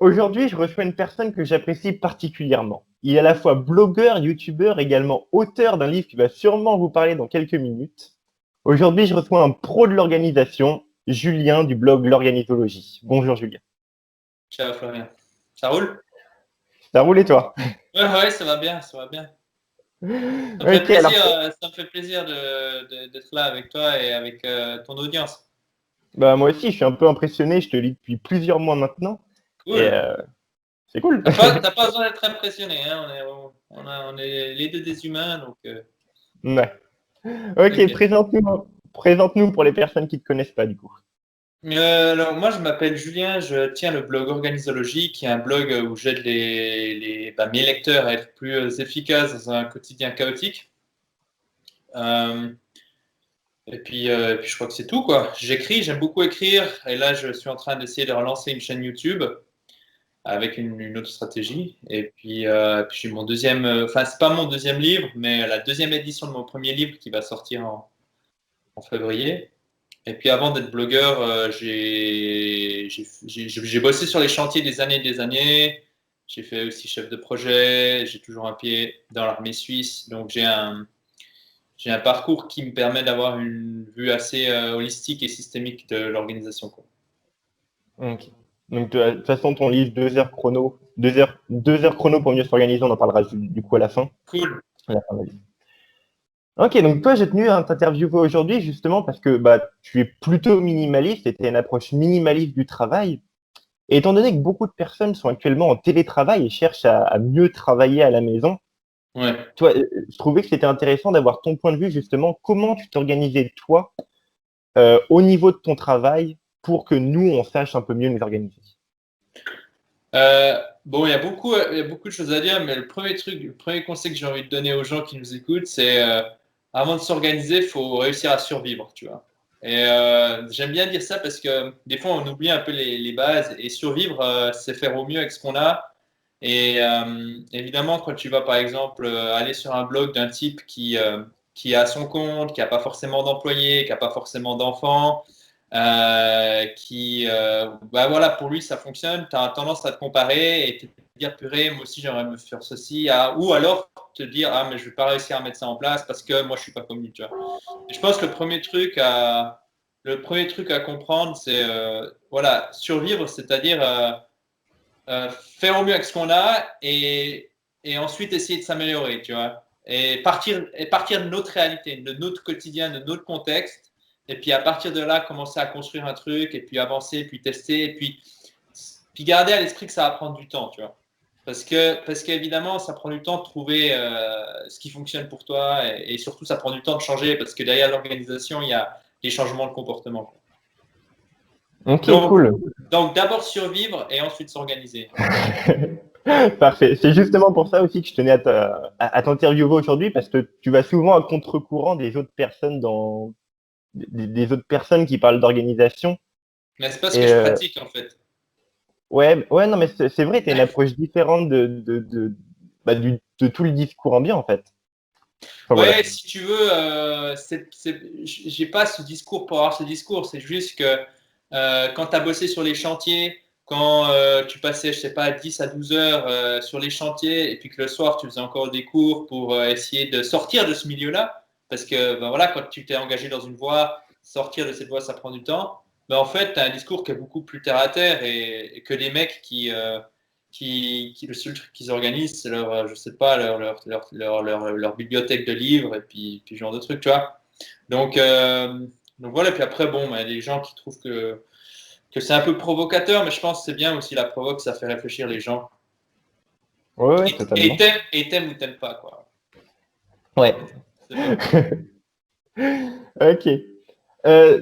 Aujourd'hui, je reçois une personne que j'apprécie particulièrement. Il est à la fois blogueur, youtubeur, également auteur d'un livre qui va sûrement vous parler dans quelques minutes. Aujourd'hui, je reçois un pro de l'organisation, Julien du blog L'Organisologie. Bonjour Julien. Ciao Florian. Ça roule? Ça roule et toi? Ouais, ça va bien, ça va bien. Ça me fait Ok, alors plaisir, ça me fait plaisir d'être là avec toi et avec ton audience. bah, moi aussi, je suis un peu impressionné, je te lis depuis plusieurs mois maintenant. Et Cool. c'est cool. T'as pas besoin d'être impressionné, hein. On est les deux des humains, donc Ouais. Ok, t'inquiète. présente-nous pour les personnes qui ne te connaissent pas du coup. Alors moi, je m'appelle Julien, je tiens le blog Organisologie, qui est un blog où j'aide mes lecteurs à être plus efficaces dans un quotidien chaotique. Euh, et puis je crois que c'est tout, quoi. J'écris, j'aime beaucoup écrire, et là je suis en train d'essayer de relancer une chaîne YouTube avec une autre stratégie. Et puis j'ai mon deuxième, enfin c'est pas mon deuxième livre, mais la deuxième édition de mon premier livre qui va sortir en février. Et puis avant d'être blogueur, j'ai bossé sur les chantiers des années et des années. J'ai fait aussi chef de projet. J'ai toujours un pied dans l'armée suisse, donc j'ai un parcours qui me permet d'avoir une vue assez holistique et systémique de l'organisation, quoi. Ok. Donc, de toute façon, ton livre 2 heures chrono, 2 heures chrono pour mieux s'organiser, on en parlera du coup à la fin. Cool. À la fin de la vie. Ok, donc toi, j'ai tenu à t'interviewer aujourd'hui justement parce que bah, tu es plutôt minimaliste et tu as une approche minimaliste du travail. Et étant donné que beaucoup de personnes sont actuellement en télétravail et cherchent à mieux travailler à la maison, Ouais. toi, je trouvais que c'était intéressant d'avoir ton point de vue justement, comment tu t'organisais toi au niveau de ton travail pour que nous, on sache un peu mieux nous organiser. Bon, il y a beaucoup de choses à dire, mais le premier conseil que j'ai envie de donner aux gens qui nous écoutent, c'est avant de s'organiser, il faut réussir à survivre, tu vois. Et j'aime bien dire ça parce que des fois, on oublie un peu les bases et survivre, c'est faire au mieux avec ce qu'on a. Et évidemment, quand tu vas par exemple aller sur un blog d'un type qui a son compte, qui n'a pas forcément d'employés, qui n'a pas forcément d'enfants, bah voilà, pour lui ça fonctionne, tu as tendance à te comparer et te dire purée, moi aussi j'aimerais me faire ceci, ou alors te dire ah mais je vais pas réussir à mettre ça en place parce que moi je suis pas comme lui, tu vois. Et je pense que le premier truc à comprendre, c'est voilà, survivre, c'est-à-dire faire au mieux avec ce qu'on a et ensuite essayer de s'améliorer, tu vois. Et partir de notre réalité, de notre quotidien, de notre contexte. Et puis à partir de là, commencer à construire un truc et puis avancer, puis tester. Et puis garder à l'esprit que ça va prendre du temps, tu vois. Parce qu'évidemment, ça prend du temps de trouver ce qui fonctionne pour toi et surtout, ça prend du temps de changer parce que derrière l'organisation, il y a des changements de comportement. Ok, Donc, cool. donc d'abord survivre et ensuite s'organiser. Parfait. C'est justement pour ça aussi que je tenais à t'interviewer aujourd'hui parce que tu vas souvent à contre-courant des autres personnes des autres personnes qui parlent d'organisation. Mais c'est pas ce que Et je pratique en fait. ouais, ouais, non, mais c'est vrai, tu as une approche différente de tout le discours ambiant en fait. Enfin, voilà. Ouais, si tu veux, j'ai pas ce discours pour avoir ce discours. C'est juste que quand tu as bossé sur les chantiers, quand tu passais, je sais pas, 10 à 12 heures sur les chantiers, et puis que le soir, tu faisais encore des cours pour essayer de sortir de ce milieu-là, parce que ben voilà, quand tu t'es engagé dans une voie, sortir de cette voie, ça prend du temps. Ben, en fait, tu as un discours qui est beaucoup plus terre à terre et que les mecs qui le seul truc qu'ils organisent, c'est je sais pas, leur bibliothèque de livres et puis ce genre de trucs, tu vois. Donc, euh, donc voilà, puis après, bon, il y a des gens qui trouvent que c'est un peu provocateur, mais je pense que c'est bien aussi la provoque, ça fait réfléchir les gens. Ouais, ouais, Et totalement. t'aimes ou t'aimes pas, quoi. Ouais. C'est pas plus mal. Ok.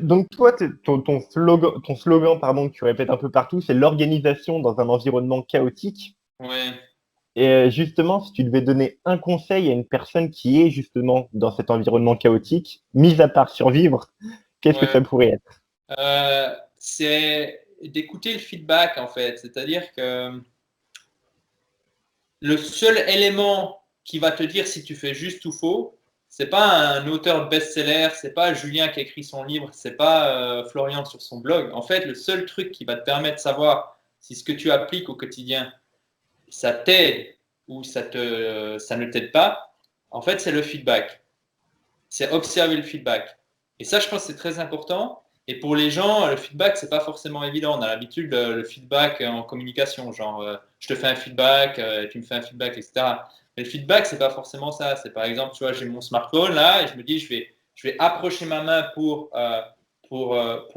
Donc toi, ton slogan pardon, que tu répètes un peu partout, c'est l'organisation dans un environnement chaotique. Ouais, Et justement, si tu devais donner un conseil à une personne qui est justement dans cet environnement chaotique, mis à part survivre, qu'est-ce que ouais. ça pourrait être? C'est d'écouter le feedback, en fait. C'est-à-dire que le seul élément qui va te dire si tu fais juste ou faux, c'est pas un auteur de best-seller, c'est pas Julien qui a écrit son livre, c'est pas Florian sur son blog. En fait, le seul truc qui va te permettre de savoir si ce que tu appliques au quotidien, ça t'aide ou ça ne t'aide pas, en fait, c'est le feedback. C'est observer le feedback. Et ça, je pense que c'est très important. Et pour les gens, le feedback, c'est pas forcément évident. On a l'habitude, le feedback en communication, genre, je te fais un feedback, tu me fais un feedback, etc. Mais le feedback, c'est pas forcément ça. C'est par exemple, tu vois, j'ai mon smartphone là, et je me dis, je vais approcher ma main pour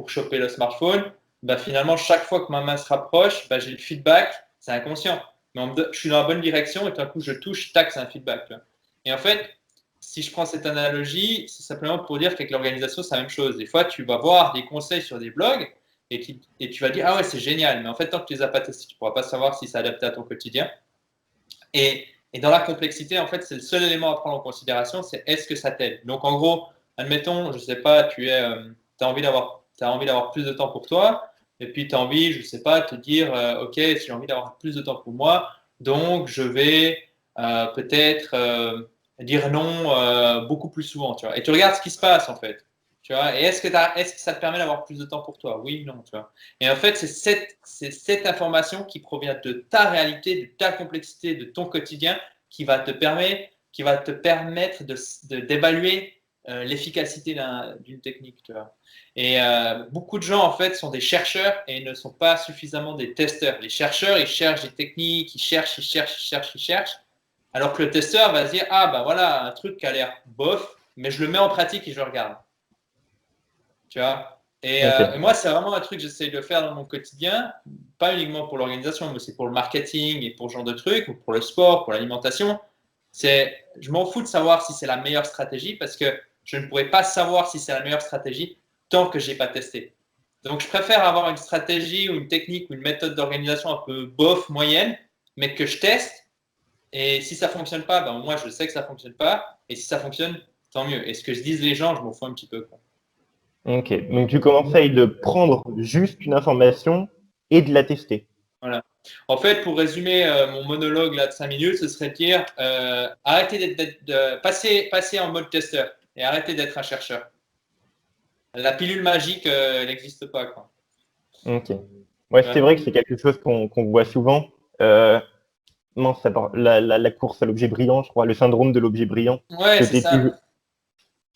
choper le smartphone. Bah, finalement, chaque fois que ma main se rapproche, bah, j'ai le feedback, c'est inconscient. Mais je suis dans la bonne direction et tout d'un coup, je touche, tac, c'est un feedback. Tu vois. Et en fait, si je prends cette analogie, c'est simplement pour dire qu'avec l'organisation, c'est la même chose. Des fois, tu vas voir des conseils sur des blogs et tu vas dire, ah ouais, c'est génial. Mais en fait, tant que tu les as pas testés, tu ne pourras pas savoir si c'est adapté à ton quotidien. Et dans la complexité, en fait, c'est le seul élément à prendre en considération, c'est est-ce que ça t'aide. Donc, en gros, admettons, je ne sais pas, as envie d'avoir plus de temps pour toi, et puis tu as envie, je ne sais pas, te dire, OK, si j'ai envie d'avoir plus de temps pour moi, donc je vais peut-être dire non beaucoup plus souvent, tu vois. Et tu regardes ce qui se passe, en fait. Tu vois, et est-ce que ça te permet d'avoir plus de temps pour toi? Oui, non, tu vois. Et en fait, c'est cette information qui provient de ta réalité, de ta complexité, de ton quotidien, qui va te permettre d'évaluer l'efficacité d'une technique. Tu vois. Et beaucoup de gens, en fait, sont des chercheurs et ne sont pas suffisamment des testeurs. Les chercheurs, ils cherchent des techniques, ils cherchent. Alors que le testeur va se dire, ah ben voilà, un truc qui a l'air bof, mais je le mets en pratique et je regarde. Tu vois. Et Ok. moi, c'est vraiment un truc que j'essaye de faire dans mon quotidien, pas uniquement pour l'organisation, mais c'est pour le marketing et pour ce genre de trucs, ou pour le sport, pour l'alimentation. Je m'en fous de savoir si c'est la meilleure stratégie parce que je ne pourrais pas savoir si c'est la meilleure stratégie tant que je n'ai pas testé. Donc, je préfère avoir une stratégie ou une technique ou une méthode d'organisation un peu bof, moyenne, mais que je teste. Et si ça ne fonctionne pas, ben, moi, je sais que ça ne fonctionne pas. Et si ça fonctionne, tant mieux. Et ce que se disent les gens, je m'en fous un petit peu. Quoi. Ok. Donc tu conseilles de prendre juste une information et de la tester. Voilà. En fait, pour résumer mon monologue là de 5 minutes, ce serait de dire arrêtez passer en mode testeur et arrêtez d'être un chercheur. La pilule magique, elle n'existe pas. Quoi. Ok. Ouais, c'est Ouais, vrai que c'est quelque chose qu'on voit souvent. Non, la course à l'objet brillant, je crois, le syndrome de l'objet brillant. ouais c'est Sauter toujours, ça.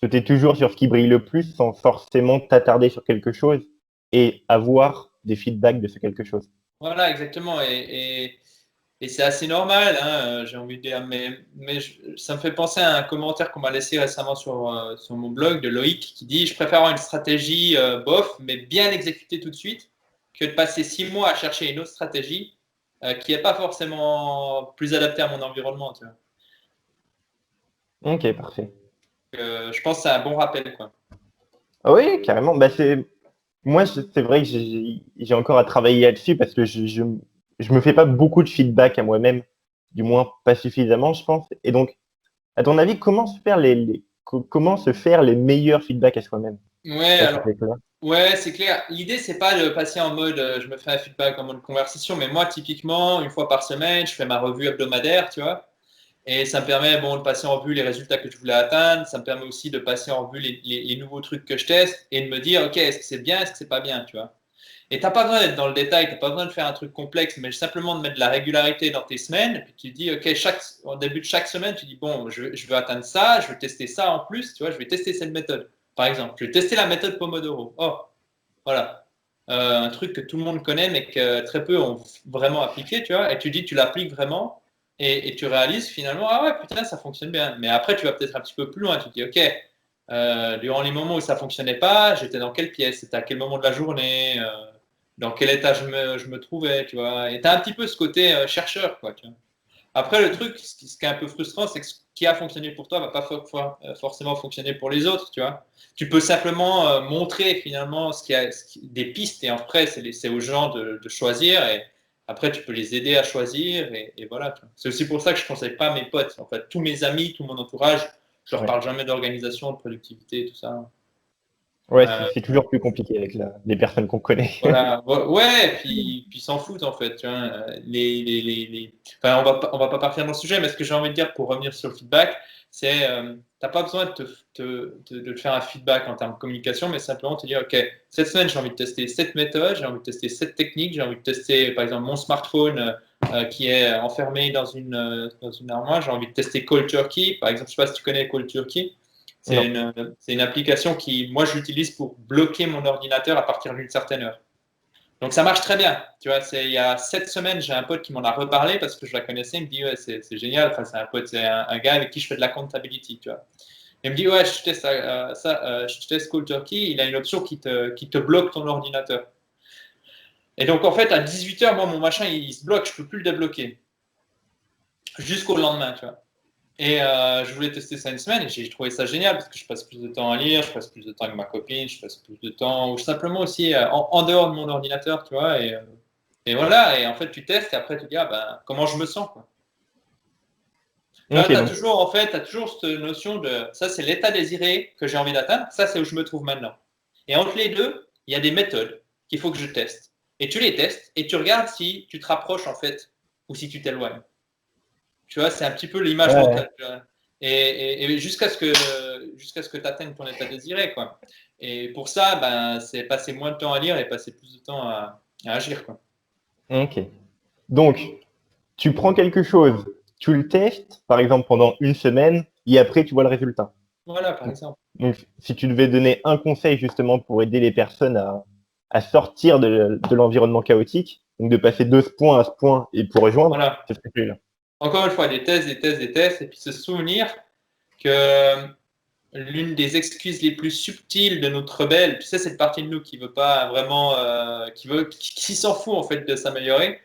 sauter toujours sur ce qui brille le plus sans forcément t'attarder sur quelque chose et avoir des feedbacks de ce quelque chose. Voilà, exactement. Et c'est assez normal, hein, j'ai envie de dire. Mais ça me fait penser à un commentaire qu'on m'a laissé récemment sur mon blog de Loïc qui dit je préfère avoir une stratégie bof, mais bien exécutée tout de suite, que de passer 6 mois à chercher une autre stratégie qui n'est pas forcément plus adaptée à mon environnement. Tu vois. Ok, parfait. Je pense que c'est un bon rappel. Quoi. Ah oui, carrément. Bah, c'est vrai que j'ai encore à travailler là-dessus parce que je me fais pas beaucoup de feedback à moi-même, du moins pas suffisamment, je pense. Et donc, à ton avis, comment se faire les meilleurs feedbacks à soi-même? Ouais, Ça alors, fait quoi? ouais, c'est clair. L'idée, c'est pas de passer en mode je me fais un feedback en mode conversation, mais moi, typiquement, une fois par semaine, je fais ma revue hebdomadaire, tu vois. Et ça me permet bon, de passer en revue les résultats que je voulais atteindre. Ça me permet aussi de passer en revue les nouveaux trucs que je teste et de me dire, OK, est-ce que c'est bien, est-ce que c'est pas bien, tu vois. Et tu n'as pas besoin d'être dans le détail, tu n'as pas besoin de faire un truc complexe, mais simplement de mettre de la régularité dans tes semaines. Et puis tu te dis, OK, au début de chaque semaine, tu dis, bon, je veux atteindre ça, je veux tester ça en plus, tu vois, je vais tester cette méthode. Par exemple, je vais tester la méthode Pomodoro. Oh, voilà. Un truc que tout le monde connaît, mais que très peu ont vraiment appliqué, tu vois. Et tu dis, tu l'appliques vraiment et tu réalises finalement, ah ouais, putain, ça fonctionne bien. Mais après, tu vas peut-être un petit peu plus loin. Tu te dis, OK, durant les moments où ça fonctionnait pas, j'étais dans quelle pièce, c'était à quel moment de la journée, dans quel état je me trouvais, tu vois. Et tu as un petit peu ce côté chercheur, quoi, tu vois. Après, le truc, ce qui est un peu frustrant, c'est que ce qui a fonctionné pour toi va pas forcément fonctionner pour les autres, tu vois. Tu peux simplement montrer finalement des pistes et après, c'est aux gens de choisir et après, tu peux les aider à choisir et voilà. C'est aussi pour ça que je ne conseille pas à mes potes. En fait, tous mes amis, tout mon entourage, je leur Ouais. parle jamais d'organisation, de productivité, tout ça. Ouais, Euh, c'est toujours plus compliqué avec les personnes qu'on connaît. Voilà, ouais, puis ils s'en foutent en fait. Tu vois. Enfin, on va pas partir dans le sujet, mais ce que j'ai envie de dire pour revenir sur le feedback, c'est t'as pas besoin de te faire un feedback en termes de communication, mais simplement te dire, OK, cette semaine, j'ai envie de tester cette méthode, j'ai envie de tester cette technique, j'ai envie de tester, par exemple, mon smartphone qui est enfermé dans une armoire, j'ai envie de tester Cold Turkey. Par exemple, je sais pas si tu connais Cold Turkey. Non. C'est une application qui, moi, j'utilise pour bloquer mon ordinateur à partir d'une certaine heure. Donc ça marche très bien. Tu vois, il y a 7 semaines, j'ai un pote qui m'en a reparlé parce que je la connaissais. Il me dit, ouais, c'est génial. Enfin, c'est un pote, c'est un gars avec qui je fais de la comptability. Tu vois. Il me dit, ouais, je teste Cold Turkey. Il a une option qui te bloque ton ordinateur. Et donc, en fait, à 18h, moi, mon machin, il se bloque. Je ne peux plus le débloquer. Jusqu'au lendemain, tu vois. Et je voulais tester ça une semaine et j'ai trouvé ça génial parce que je passe plus de temps à lire, je passe plus de temps avec ma copine, je passe plus de temps ou simplement aussi en dehors de mon ordinateur, tu vois. Et voilà, et en fait, tu testes et après tu dis, ah ben, comment je me sens, quoi. Tu vois, Ok, tu as donc, toujours, en fait, tu as toujours cette notion de ça, c'est l'état désiré que j'ai envie d'atteindre, ça, c'est où je me trouve maintenant. Et entre les deux, il y a des méthodes qu'il faut que je teste. Et tu les testes et tu regardes si tu te rapproches, en fait, ou si tu t'éloignes. Tu vois, c'est un petit peu l'image ouais, mentale. Tu vois. Et jusqu'à ce que tu atteignes ton état désiré, quoi. Et pour ça, ben, c'est passer moins de temps à lire et passer plus de temps à agir, quoi. ok. Donc, tu prends quelque chose, tu le testes, par exemple, pendant une semaine, et après, tu vois le résultat. Voilà, par Donc, exemple. donc, si tu devais donner un conseil justement pour aider les personnes à sortir de l'environnement chaotique, donc de passer de ce point à ce point et pour rejoindre, Voilà. c'est ce que tu là. Encore une fois, des tests, des tests, des tests, et puis se souvenir que l'une des excuses les plus subtiles de notre rebelle, tu sais, cette partie de nous qui veut pas vraiment, qui s'en fout en fait de s'améliorer,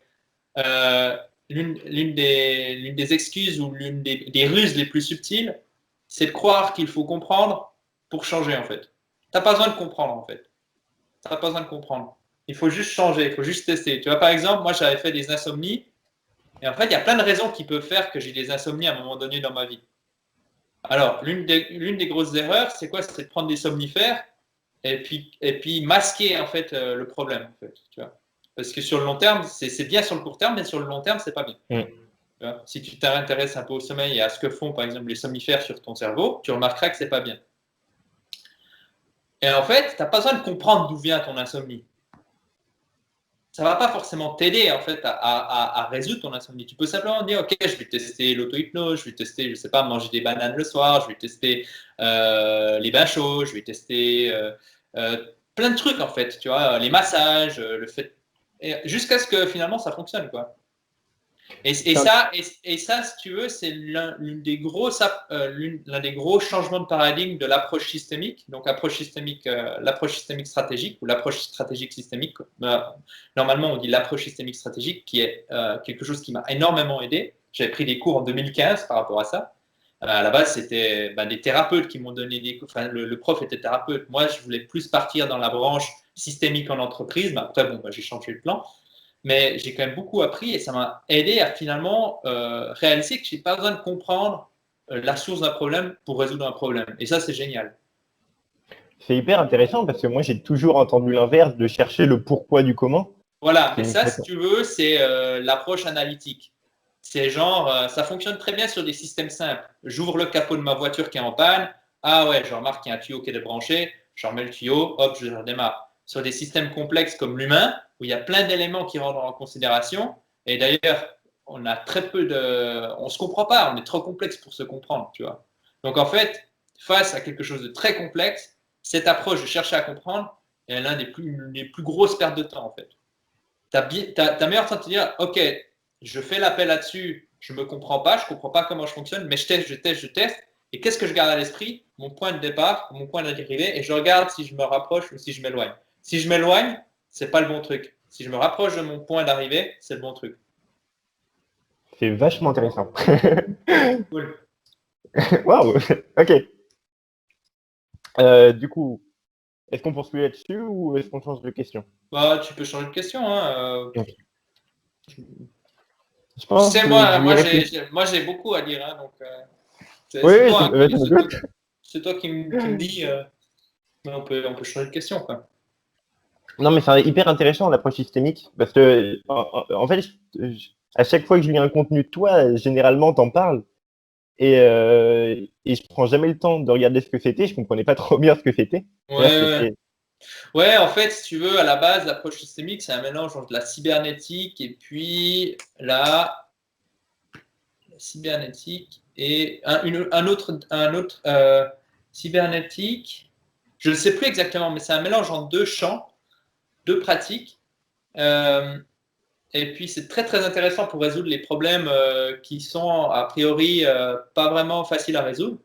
euh, l'une des excuses ou l'une des ruses les plus subtiles, c'est de croire qu'il faut comprendre pour changer en fait. T'as pas besoin de comprendre en fait. T'as pas besoin de comprendre. Il faut juste changer, il faut juste tester. Tu vois, par exemple, moi j'avais fait des insomnies, et en fait, il y a plein de raisons qui peuvent faire que j'ai des insomnies à un moment donné dans ma vie. Alors, l'une des grosses erreurs, c'est quoi? C'est de prendre des somnifères et puis masquer en fait le problème. En fait, tu vois. Parce que sur le long terme, c'est bien sur le court terme, mais sur le long terme, c'est pas bien. Mm. Tu vois. Si tu t'intéresses un peu au sommeil et à ce que font par exemple les somnifères sur ton cerveau, tu remarqueras que c'est pas bien. Et en fait, tu n'as pas besoin de comprendre d'où vient ton insomnie. Ça va pas forcément t'aider en fait à résoudre ton insomnie. Tu peux simplement dire, ok, je vais tester l'auto-hypnose, je vais tester, je sais pas, manger des bananes le soir, je vais tester les bains chauds, je vais tester plein de trucs en fait, tu vois, les massages, le fait, jusqu'à ce que finalement ça fonctionne quoi. Ça, Et ça, si tu veux, c'est l'un des gros changements de paradigme de l'approche systémique. Donc, l'approche systémique stratégique ou l'approche stratégique systémique. Normalement, on dit l'approche systémique stratégique, qui est quelque chose qui m'a énormément aidé. J'avais pris des cours en 2015 par rapport à ça. À la base, c'était des thérapeutes qui m'ont donné des cours. Enfin, le prof était thérapeute. Moi, je voulais plus partir dans la branche systémique en entreprise. Mais après, bon, j'ai changé de plan. Mais j'ai quand même beaucoup appris et ça m'a aidé à finalement réaliser que je n'ai pas besoin de comprendre la source d'un problème pour résoudre un problème. Et ça, c'est génial. c'est hyper intéressant parce que moi, j'ai toujours entendu l'inverse de chercher le pourquoi du comment. Voilà, C'est mais une ça, si question. tu veux, c'est l'approche analytique. C'est genre, ça fonctionne très bien sur des systèmes simples. J'ouvre le capot de ma voiture qui est en panne. Ah ouais, je remarque qu'il y a un tuyau qui est débranché. Je remets le tuyau, hop, je redémarre. Sur des systèmes complexes comme l'humain, où il y a plein d'éléments qui rentrent en considération. Et d'ailleurs, on a très peu de. On ne se comprend pas, on est trop complexe pour se comprendre, tu vois. Donc en fait, face à quelque chose de très complexe, cette approche de chercher à comprendre est l'un des plus grosses pertes de temps, en fait. T'as meilleur temps de te dire, OK, je fais l'appel là-dessus, je me comprends pas, je comprends pas comment je fonctionne, mais je teste, je teste, je teste. Et qu'est-ce que je garde à l'esprit? Mon point de départ, mon point d'arrivée, et je regarde si je me rapproche ou si je m'éloigne. Si je m'éloigne, c'est pas le bon truc. Si je me rapproche de mon point d'arrivée, c'est le bon truc. C'est vachement intéressant. Cool. Waouh, ok. Du coup, est-ce qu'on poursuit là-dessus ou est-ce qu'on change de question? Bah, tu peux changer de question, hein. Ok. Je Tu pense sais, que je vais y réfléchir. moi, j'ai beaucoup à dire, hein, donc Oui, c'est oui, toi, hein, je me doute. c'est toi qui me dis. Mais on peut changer de question, quoi. Non, mais c'est hyper intéressant l'approche systémique parce que, en fait, à chaque fois que je lis un contenu de toi, généralement, t'en parles et je prends jamais le temps de regarder ce que c'était. Je comprenais pas trop bien ce que c'était. Ouais, Là, ouais. c'était. Ouais, en fait, si tu veux, à la base, l'approche systémique, c'est un mélange entre la cybernétique et puis la cybernétique et un autre cybernétique. Je ne sais plus exactement, mais c'est un mélange entre deux champs, deux pratiques. Euh, et puis, c'est très, très intéressant pour résoudre les problèmes qui sont, a priori, pas vraiment faciles à résoudre.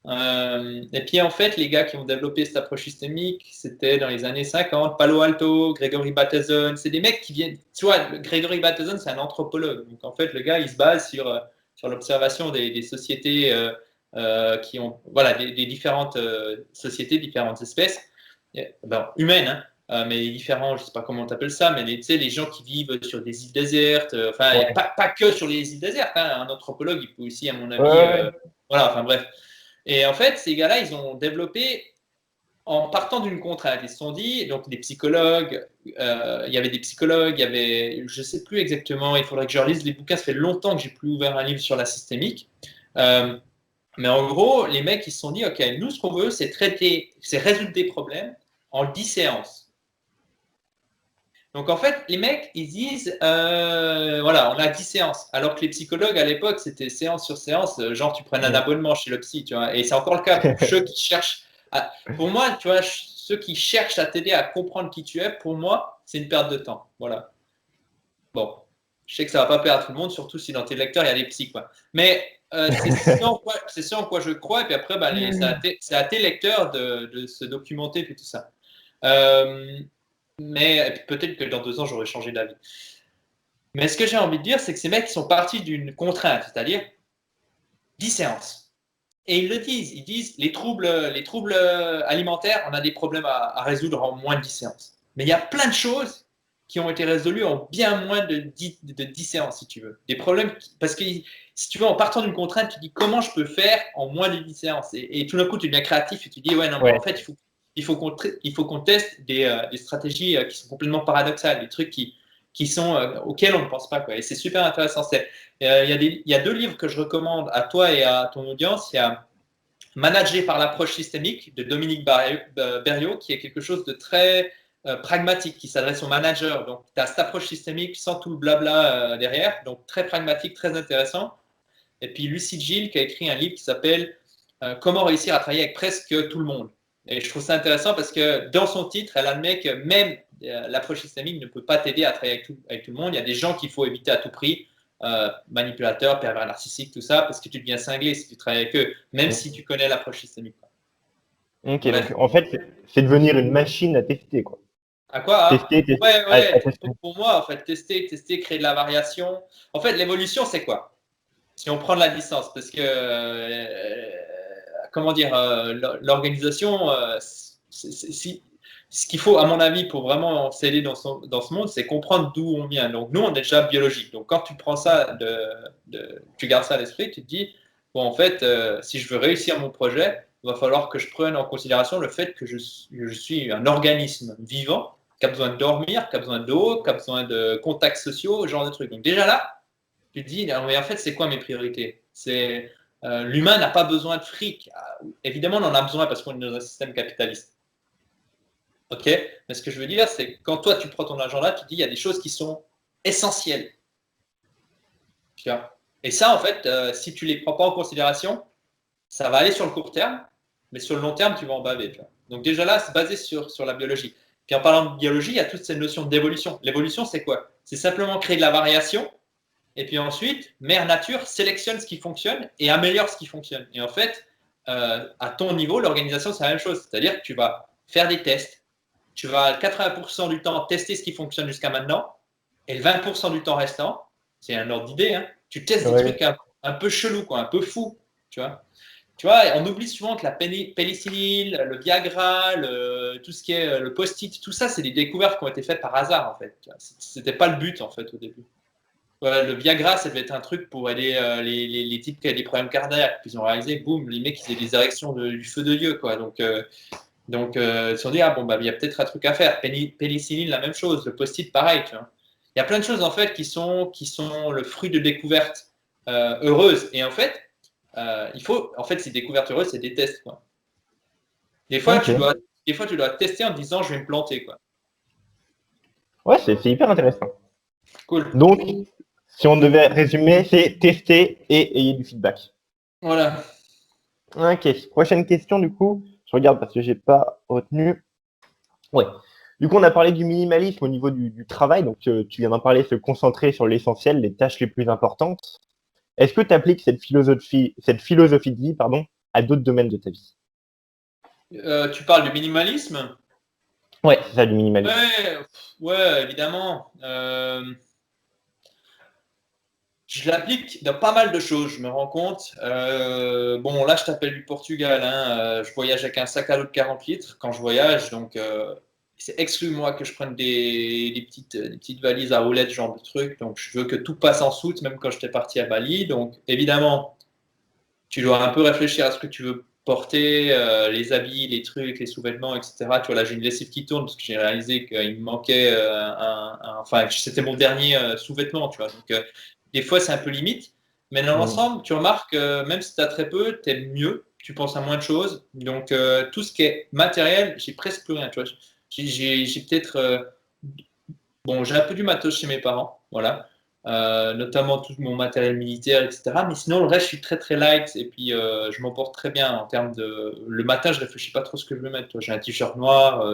Et puis en fait, les gars qui ont développé cette approche systémique, c'était dans les années 50, Palo Alto, Gregory Bateson, c'est des mecs qui viennent, tu vois, Gregory Bateson, c'est un anthropologue. Donc en fait, le gars, il se base sur l'observation des sociétés qui ont, voilà, des différentes sociétés, différentes espèces, ben, humaines, hein, mais différents, je sais pas comment tu appelles ça, mais tu sais, les gens qui vivent sur des îles désertes, enfin, Ouais. pas que sur les îles désertes, hein, un anthropologue, il peut aussi, à mon Ouais, avis, ouais, voilà, enfin bref. Et en fait, ces gars-là, ils ont développé en partant d'une contrainte. Ils se sont dit, donc des psychologues, il y avait des psychologues, il y avait, je ne sais plus exactement, il faudrait que je relise les bouquins, ça fait longtemps que j'ai plus ouvert un livre sur la systémique. Euh, mais en gros, les mecs, ils se sont dit, OK, nous, ce qu'on veut, c'est résoudre des problèmes en 10 séances. Donc en fait, les mecs, ils disent, voilà, on a 10 séances. Alors que les psychologues, à l'époque, c'était séance sur séance, genre tu prenais un ouais. abonnement chez le psy, tu vois. Et c'est encore le cas pour ceux qui cherchent pour moi, tu vois, ceux qui cherchent à t'aider à comprendre qui tu es, pour moi, c'est une perte de temps. Voilà. Bon, je sais que ça va pas perdre tout le monde, surtout si dans tes lecteurs, il y a des psys, quoi. Mais c'est ce en quoi je crois, et puis après, bah, c'est à tes lecteurs de se documenter, puis tout ça. Euh, mais peut-être que dans 2 ans, j'aurai changé d'avis. Mais ce que j'ai envie de dire, c'est que ces mecs, ils sont partis d'une contrainte, c'est-à-dire 10 séances. Et ils le disent, ils disent les troubles alimentaires, on a des problèmes à résoudre en moins de 10 séances. Mais il y a plein de choses qui ont été résolues en bien moins de 10 séances, si tu veux. Des problèmes, parce que si tu veux, en partant d'une contrainte, tu dis comment je peux faire en moins de 10 séances. Et tout d'un coup, tu deviens créatif et tu dis, ouais, non, mais en Ouais. fait, il faut qu'on teste des stratégies qui sont complètement paradoxales, des trucs qui sont, auxquels on ne pense pas, quoi. Et c'est super intéressant. Il y a 2 livres que je recommande à toi et à ton audience. Il y a Manager par l'approche systémique de Dominique Berriot, qui est quelque chose de très pragmatique, qui s'adresse aux managers. Donc, tu as cette approche systémique sans tout le blabla derrière, donc très pragmatique, très intéressant. Et puis Lucie Gilles, qui a écrit un livre qui s'appelle Comment réussir à travailler avec presque tout le monde. Et je trouve ça intéressant parce que dans son titre, elle admet que même l'approche systémique ne peut pas t'aider à travailler avec tout le monde. Il y a des gens qu'il faut éviter à tout prix, manipulateurs, pervers narcissiques, tout ça, parce que tu deviens cinglé si tu travailles avec eux, même si tu connais l'approche systémique. Ok, donc Bref. en fait, c'est devenir une machine à tester, quoi. À quoi, hein? Tester, tester, Ouais, à ouais. tester. Pour moi, en fait, tester, créer de la variation. En fait, l'évolution, c'est quoi? Si on prend de la distance, parce que, comment dire, l'organisation, ce qu'il faut, à mon avis, pour vraiment s'aider dans ce monde, c'est comprendre d'où on vient. Donc, nous, on est déjà biologique. Donc, quand tu prends ça, tu gardes ça à l'esprit, tu te dis, bon, en fait, si je veux réussir mon projet, il va falloir que je prenne en considération le fait que je suis un organisme vivant qui a besoin de dormir, qui a besoin d'eau, qui a besoin de contacts sociaux, ce genre de trucs. Donc, déjà là, tu te dis, mais en fait, c'est quoi mes priorités? L'humain n'a pas besoin de fric. Évidemment, on en a besoin parce qu'on est dans un système capitaliste. OK? Mais ce que je veux dire, c'est que quand toi, tu prends ton agenda, tu te dis, il y a des choses qui sont essentielles. Tu vois? Et ça, en fait, si tu ne les prends pas en considération, ça va aller sur le court terme, mais sur le long terme, tu vas en baver. Tu vois? Donc déjà là, c'est basé sur la biologie. Puis en parlant de biologie, il y a toute cette notion d'évolution. L'évolution, c'est quoi? C'est simplement créer de la variation. Et puis ensuite, Mère Nature sélectionne ce qui fonctionne et améliore ce qui fonctionne. Et en fait, à ton niveau, l'organisation, c'est la même chose. C'est-à-dire que tu vas faire des tests. Tu vas 80% du temps tester ce qui fonctionne jusqu'à maintenant. Et le 20% du temps restant, c'est un ordre d'idée, hein, tu testes des Ouais. trucs un peu chelous, quoi, un peu fous. Tu vois, on oublie souvent que la pénicilline, le Viagra, tout ce qui est le post-it, tout ça, c'est des découvertes qui ont été faites par hasard, en fait. C'était pas le but, en fait, au début. Ouais, le Viagra, ça devait être un truc pour aider les types qui avaient des problèmes cardiaques. Puis ils ont réalisé, boum, les mecs, ils avaient des érections du feu de Dieu, quoi. Donc, Donc, ils se sont dit, ah bon, bah, il y a peut-être un truc à faire. Pénicilline, la même chose. Le post-it, pareil, tu vois. Il y a plein de choses, en fait, qui sont le fruit de découvertes heureuses. Et en fait, en fait, ces découvertes heureuses, c'est des tests, quoi. Des fois, Ok. tu dois tester en te disant, je vais me planter, quoi. Ouais, c'est hyper intéressant. Cool. Donc, si on devait résumer, c'est tester et ayez du feedback. Voilà. Ok, prochaine question du coup. Je regarde parce que j'ai pas retenu. Ouais. Du coup, on a parlé du minimalisme au niveau du travail. Donc, tu viens d'en parler, se concentrer sur l'essentiel, les tâches les plus importantes. Est-ce que tu appliques cette philosophie de vie, pardon, à d'autres domaines de ta vie? Tu parles du minimalisme? Ouais, c'est ça, du minimalisme. Ouais, ouais, évidemment. Je l'applique dans pas mal de choses, je me rends compte. Bon, là, je t'appelle du Portugal, hein. Je voyage avec un sac à dos de 40 litres quand je voyage, donc c'est exclu-moi que je prenne des petites valises à roulettes, ce genre de truc. Donc, je veux que tout passe en soute, même quand j'étais parti à Bali. Donc, évidemment, tu dois un peu réfléchir à ce que tu veux porter, les habits, les trucs, les sous-vêtements, etc. Tu vois, là, j'ai une lessive qui tourne parce que j'ai réalisé qu'il me manquait enfin, c'était mon dernier sous-vêtement, tu vois. Donc, des fois, c'est un peu limite. Mais dans Mm. l'ensemble, tu remarques que même si tu as très peu, tu aimes mieux, tu penses à moins de choses. Donc, tout ce qui est matériel, j'ai presque plus rien, tu vois. J'ai peut-être bon, j'ai un peu du matos chez mes parents, voilà. Notamment tout mon matériel militaire, etc. Mais sinon, le reste, je suis très très light et puis je m'en porte très bien en termes de. Le matin, je réfléchis pas trop à ce que je veux mettre. Toi, j'ai un t-shirt noir,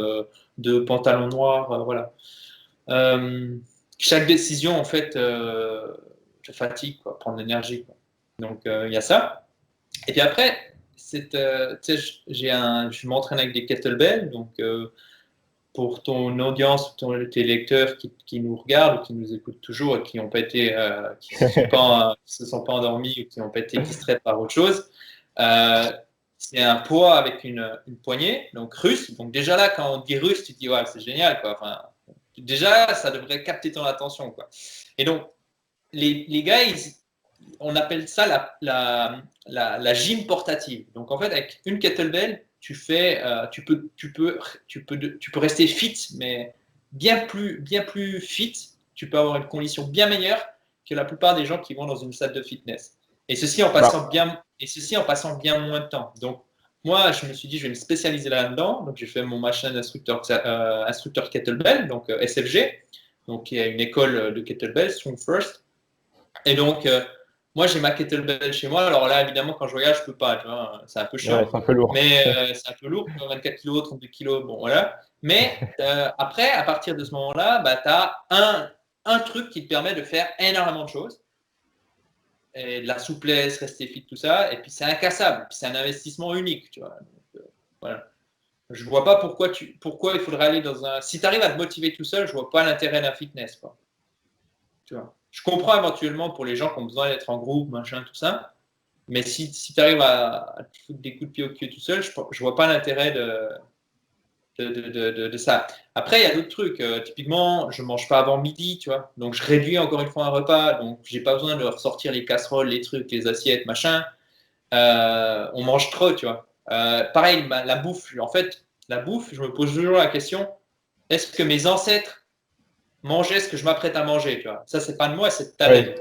deux pantalons noirs, voilà. Euh, Chaque décision, en fait, te fatigue, quoi, prendre de l'énergie, quoi. Donc, il y a ça. Et puis après, tu sais, je m'entraîne avec des kettlebells, donc pour ton audience, tes lecteurs qui nous regardent ou qui nous écoutent toujours et qui n'ont pas été, qui se sont pas endormis ou qui n'ont pas été distraits par autre chose. Euh, c'est un poids avec une poignée, donc russe. Donc déjà là, quand on dit russe, tu te dis ouais, c'est génial, quoi. Enfin, déjà, ça devrait capter ton attention, quoi. Et donc les gars, on appelle ça la gym portative. Donc en fait, avec une kettlebell, tu peux rester fit, mais bien plus fit. Tu peux avoir une condition bien meilleure que la plupart des gens qui vont dans une salle de fitness. Bah, Et ceci en passant bien moins de temps. Donc moi, je me suis dit, je vais me spécialiser là-dedans. Donc j'ai fait mon machin d'instructeur kettlebell, donc SFG, donc il y a une école de kettlebell, Strong First. Et donc, moi, j'ai ma kettlebell chez moi. Alors là, évidemment, quand je voyage, je peux pas, tu vois, c'est un peu ouais, chiant. c'est un peu lourd. Mais c'est un peu lourd, 24 kilos, 32 kilos, bon, voilà. Mais après, à partir de ce moment-là, bah, tu as un truc qui te permet de faire énormément de choses. Et de la souplesse, rester fit, tout ça. Et puis, c'est incassable. Puis, c'est un investissement unique, tu vois. Donc, voilà. Je vois pas pourquoi il faudrait aller dans un. Si tu arrives à te motiver tout seul, je vois pas l'intérêt d'un fitness, quoi. Tu vois. Je comprends éventuellement pour les gens qui ont besoin d'être en groupe, machin, tout ça. Mais si tu arrives à te foutre des coups de pied au cul tout seul, je ne vois pas l'intérêt de ça. Après, il y a d'autres trucs. Typiquement, je ne mange pas avant midi, tu vois. Donc, je réduis encore une fois un repas. Donc, j'ai pas besoin de ressortir les casseroles, les trucs, les assiettes, machin. On mange trop, tu vois. Pareil, la bouffe. En fait, la bouffe, je me pose toujours la question, est-ce que mes ancêtres mangeaient ce que je m'apprête à manger, tu vois. Ça, c'est pas de moi, c'est de ta Ouais, veine.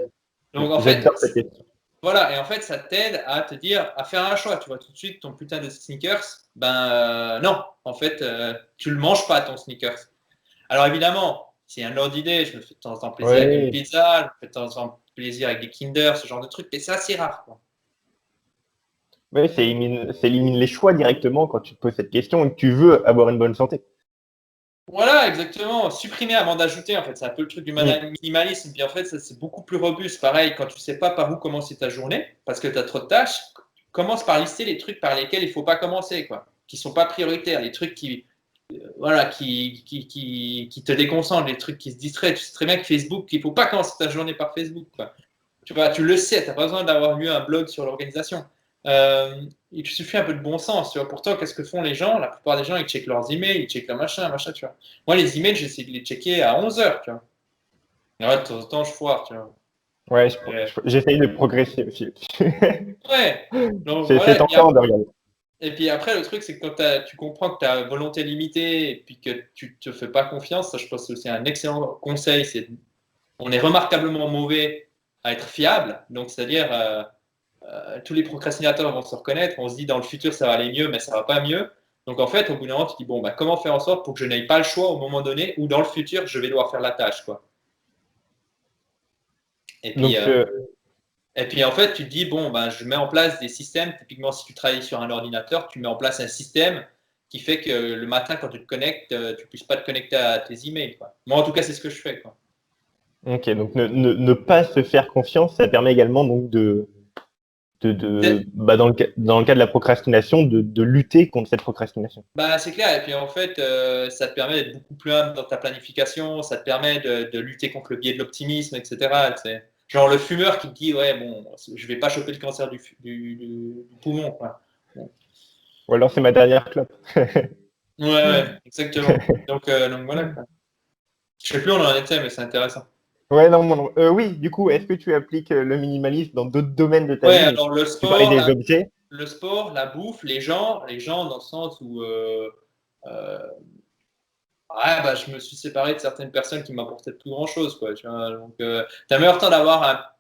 Donc, en fait, j'adore cette question. voilà, et en fait, ça t'aide à te dire, à faire un choix. Tu vois, tout de suite, ton putain de sneakers, ben non, en fait, tu le manges pas, ton sneakers. Alors évidemment, c'est un ordre d'idée, je me fais de temps en temps plaisir avec une Ouais, pizza, je me fais de temps en temps plaisir avec des Kinder, ce genre de trucs, mais c'est assez rare, quoi. ouais, ça élimine les choix directement quand tu te poses cette question et que tu veux avoir une bonne santé. Voilà, exactement. Supprimer avant d'ajouter, en fait, c'est un peu le truc du Mm. minimalisme. Puis en fait, ça, c'est beaucoup plus robuste. Pareil, quand tu sais pas par où commencer ta journée, parce que tu as trop de tâches, commence par lister les trucs par lesquels il faut pas commencer, quoi, qui sont pas prioritaires, les trucs voilà, qui te déconcentrent, les trucs qui se distraient. Tu sais très bien que Facebook, il faut pas commencer ta journée par Facebook, quoi. Tu vois, tu le sais, tu n'as pas besoin d'avoir lu un blog sur l'organisation. Il suffit un peu de bon sens. Tu vois. Pourtant, qu'est-ce que font les gens? La plupart des gens, ils checkent leurs emails, ils checkent leur machin, machin, tu vois. Moi, les emails, j'essaie de les checker à 11 heures, tu vois. Et ouais, de temps en temps, je foire, tu vois. Ouais, Et, j'essaye de progresser aussi. ouais. Donc C'est voilà. tentant de regarder. Et puis après, le truc, c'est que quand tu comprends que tu as volonté limitée et puis que tu te fais pas confiance, ça, je pense que c'est un excellent conseil. On est remarquablement mauvais à être fiable. Donc, c'est-à-dire, tous les procrastinateurs vont se reconnaître. On se dit, dans le futur, ça va aller mieux, mais ça va pas mieux. Donc, en fait, au bout d'un moment, tu te dis, bon, bah, comment faire en sorte pour que je n'aie pas le choix au moment donné ou dans le futur, je vais devoir faire la tâche, quoi. Et puis, Donc, Et puis en fait, tu te dis, bon, ben, je mets en place des systèmes. Typiquement, si tu travailles sur un ordinateur, tu mets en place un système qui fait que le matin, quand tu te connectes, tu ne puisses pas te connecter à tes emails, quoi. Moi, en tout cas, c'est ce que je fais, quoi. ok, donc ne pas se faire confiance, ça permet également donc bah, dans le cas de la procrastination, de lutter contre cette procrastination. Bah, c'est clair. Et puis en fait, ça te permet d'être beaucoup plus humble dans ta planification. Ça te permet de lutter contre le biais de l'optimisme, etc. C'est genre le fumeur qui te dit, ouais, bon, je vais pas choper le cancer du poumon, quoi. Bon. Ou alors c'est ma dernière clope. Ouais, ouais, exactement. Donc voilà, quoi. Je sais plus où on en était, mais c'est intéressant. Ouais, non, non. Oui, du coup, est-ce que tu appliques le minimalisme dans d'autres domaines de ta Ouais, vie? Donc, alors le tu parlais sport, des objets. le sport, la bouffe, les gens dans le sens où euh, ouais, bah, je me suis séparé de certaines personnes qui m'apportaient plus grand-chose, quoi. Tu vois, donc, t'as meilleur temps d'avoir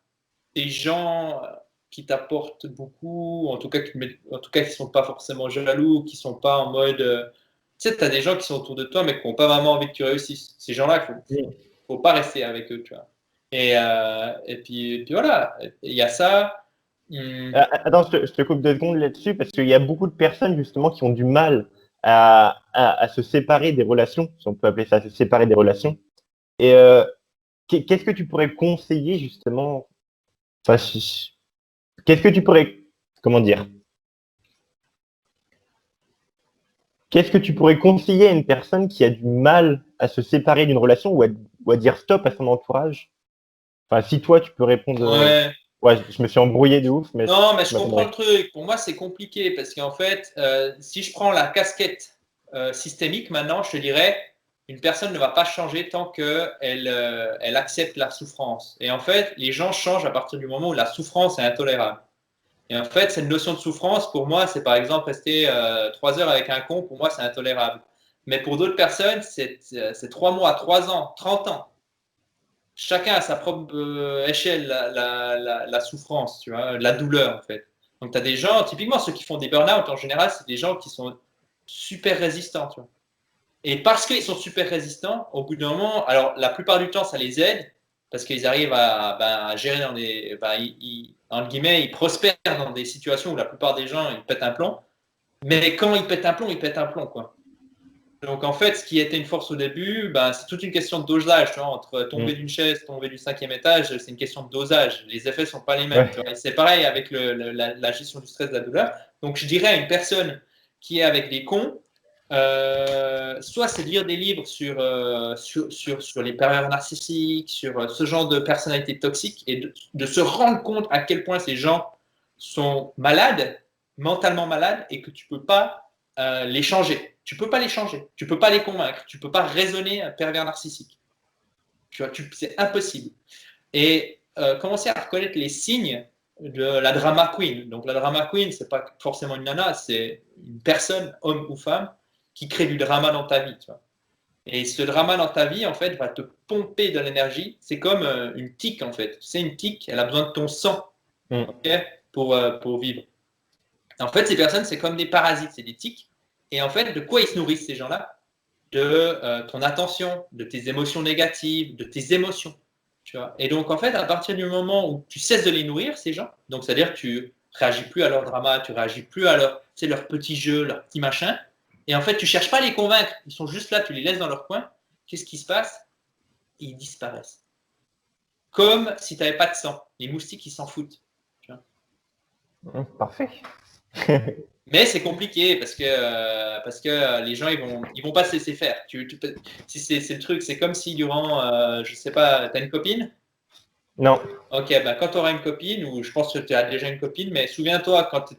des gens qui t'apportent beaucoup, en tout cas qui sont pas forcément jaloux, qui sont pas en mode, tu sais, t'as des gens qui sont autour de toi mais qui n'ont pas vraiment envie que tu réussisses. Ces gens-là, faut pas rester avec eux, tu vois. Et puis voilà, il y a ça. Attends, je te coupe 2 secondes là-dessus parce qu'il y a beaucoup de personnes justement qui ont du mal à se séparer des relations, si on peut appeler ça se séparer des relations. Et qu'est-ce que tu pourrais conseiller justement, enfin, qu'est-ce que tu pourrais, comment dire, qu'est-ce que tu pourrais conseiller à une personne qui a du mal à se séparer d'une relation ou à dire stop à son entourage? Enfin, si toi tu peux répondre, Ouais. ouais, je me suis embrouillé de ouf, mais Non, mais je je comprends le m'attendrais. truc. Pour moi, c'est compliqué parce qu'en fait, si je prends la casquette systémique maintenant, je te dirais, une personne ne va pas changer tant qu'elle accepte la souffrance. Et en fait, les gens changent à partir du moment où la souffrance est intolérable. Et en fait, cette notion de souffrance, pour moi, c'est par exemple rester 3 heures avec un con, pour moi, c'est intolérable. Mais pour d'autres personnes, c'est 3 mois, 3 ans, 30 ans. Chacun a sa propre échelle, la souffrance, tu vois, la douleur, en fait. Donc, tu as des gens, typiquement ceux qui font des burn-out, en général, c'est des gens qui sont super résistants, tu vois. Et parce qu'ils sont super résistants, au bout d'un moment, alors la plupart du temps, ça les aide, parce qu'ils arrivent à gérer dans des. Entre guillemets, ils prospèrent dans des situations où la plupart des gens, ils pètent un plomb. Mais quand ils pètent un plomb, ils pètent un plomb, quoi. Donc en fait, ce qui était une force au début, ben, c'est toute une question de dosage. Tu vois, entre tomber Mm. d'une chaise, tomber du 5e étage, c'est une question de dosage. Les effets ne sont pas les mêmes. Tu Ouais. vois. Et c'est pareil avec la gestion du stress, de la douleur. Donc je dirais à une personne qui est avec des cons, soit c'est de lire des livres sur les pervers narcissiques, sur ce genre de personnalité toxique, et de se rendre compte à quel point ces gens sont malades, mentalement malades, et que tu ne peux pas les changer. Tu peux pas les changer. Tu peux pas les convaincre. Tu peux pas raisonner un pervers narcissique. Tu vois, c'est impossible. Et commencer à reconnaître les signes de la drama queen. Donc la drama queen, c'est pas forcément une nana, c'est une personne, homme ou femme, qui crée du drama dans ta vie. Tu vois. Et ce drama dans ta vie, en fait, va te pomper de l'énergie. C'est comme une tique, en fait. C'est une tique, elle a besoin de ton sang, Mm. okay, pour vivre. En fait, ces personnes, c'est comme des parasites, c'est des tiques. Et en fait, de quoi ils se nourrissent, ces gens-là? De ton attention, de tes émotions négatives, de tes émotions. Tu vois. Et donc, en fait, à partir du moment où tu cesses de les nourrir, ces gens, donc c'est-à-dire que tu réagis plus à leur drama, tu réagis plus à leurs petits jeux, leurs petits machins, et en fait, tu cherches pas à les convaincre, ils sont juste là, tu les laisses dans leur coin, qu'est-ce qui se passe? Ils disparaissent. Comme si tu n'avais pas de sang. Les moustiques, ils s'en foutent. Tu vois. Parfait. Mais c'est compliqué parce que les gens ils vont pas se laisser faire. Si c'est le truc, c'est comme si durant je sais pas, tu as une copine. Non. Ok, ben quand tu auras une copine ou je pense que tu as déjà une copine, mais souviens-toi quand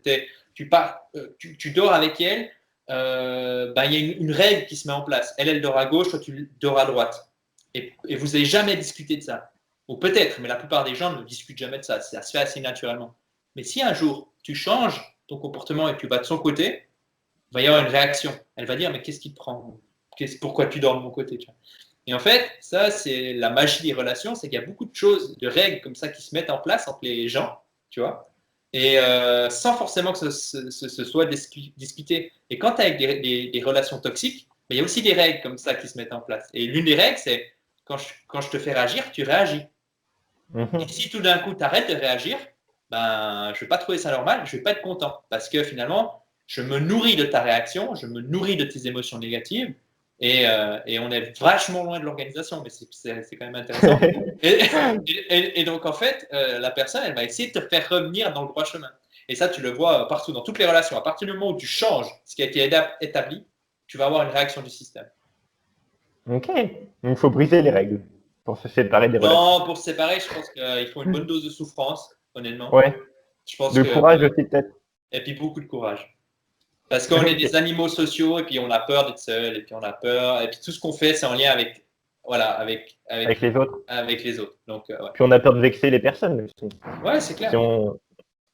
tu pars, tu dors avec elle, ben, il y a une règle qui se met en place. Elle dort à gauche, toi tu dors à droite. Et vous n'avez jamais discuté de ça. Ou peut-être, mais la plupart des gens ne discutent jamais de ça. Ça se fait assez naturellement. Mais si un jour tu changes ton comportement et tu vas de son côté, va y avoir une réaction. Elle va dire, mais qu'est-ce qui te prend? Pourquoi tu dors de mon côté, tu vois? Et en fait, ça, c'est la magie des relations, c'est qu'il y a beaucoup de choses, de règles comme ça qui se mettent en place entre les gens, tu vois, et sans forcément que ce soit discuté. Et quand tu as des relations toxiques, il y a aussi des règles comme ça qui se mettent en place. Et l'une des règles, c'est quand je te fais réagir, tu réagis. Et Mhm. si tout d'un coup, tu arrêtes de réagir, ben, je ne vais pas trouver ça normal, je ne vais pas être content. Parce que finalement, je me nourris de ta réaction, je me nourris de tes émotions négatives, et on est vachement loin de l'organisation, mais c'est quand même intéressant. Et donc, en fait, la personne, elle va essayer de te faire revenir dans le droit chemin. Et ça, tu le vois partout, dans toutes les relations. À partir du moment où tu changes ce qui a été établi, tu vas avoir une réaction du système. Ok. Donc, il faut briser les règles pour se séparer des relations. Non, pour se séparer, je pense qu'il faut une bonne dose de souffrance, honnêtement. Ouais. Je pense De que, courage aussi, peut-être. et puis beaucoup de courage. Parce qu'on est des Ok. animaux sociaux, et puis on a peur d'être seul, et puis on a peur, et puis tout ce qu'on fait, c'est en lien avec, voilà, Avec les autres. avec les autres. Donc, ouais. Puis on a peur de vexer les personnes aussi. Ouais, c'est Si clair. on...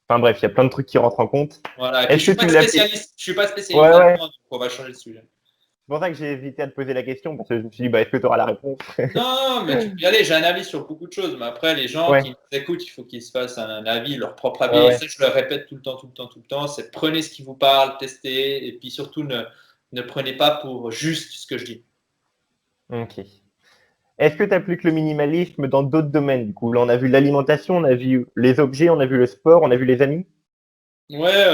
Enfin bref, il y a plein de trucs qui rentrent en compte. Voilà. Et puis Est-ce que tu l'as fait? je suis pas spécialiste Ouais, ouais. là-dedans, donc on va changer de sujet. C'est pour ça que j'ai hésité à te poser la question, parce que je me suis dit, bah, est-ce que tu auras la réponse? Non, mais tu peux y aller. J'ai un avis sur beaucoup de choses, mais après, les gens Ouais, qui nous écoutent, il faut qu'ils se fassent un avis, leur propre avis. ouais, Et ouais. ça, je le répète tout le temps, tout le temps, tout le temps. C'est prenez ce qui vous parle, testez, et puis surtout, ne prenez pas pour juste ce que je dis. Ok. Est-ce que tu appliques le minimalisme dans d'autres domaines, du coup? Là, on a vu l'alimentation, on a vu les objets, on a vu le sport, on a vu les amis. Ouais,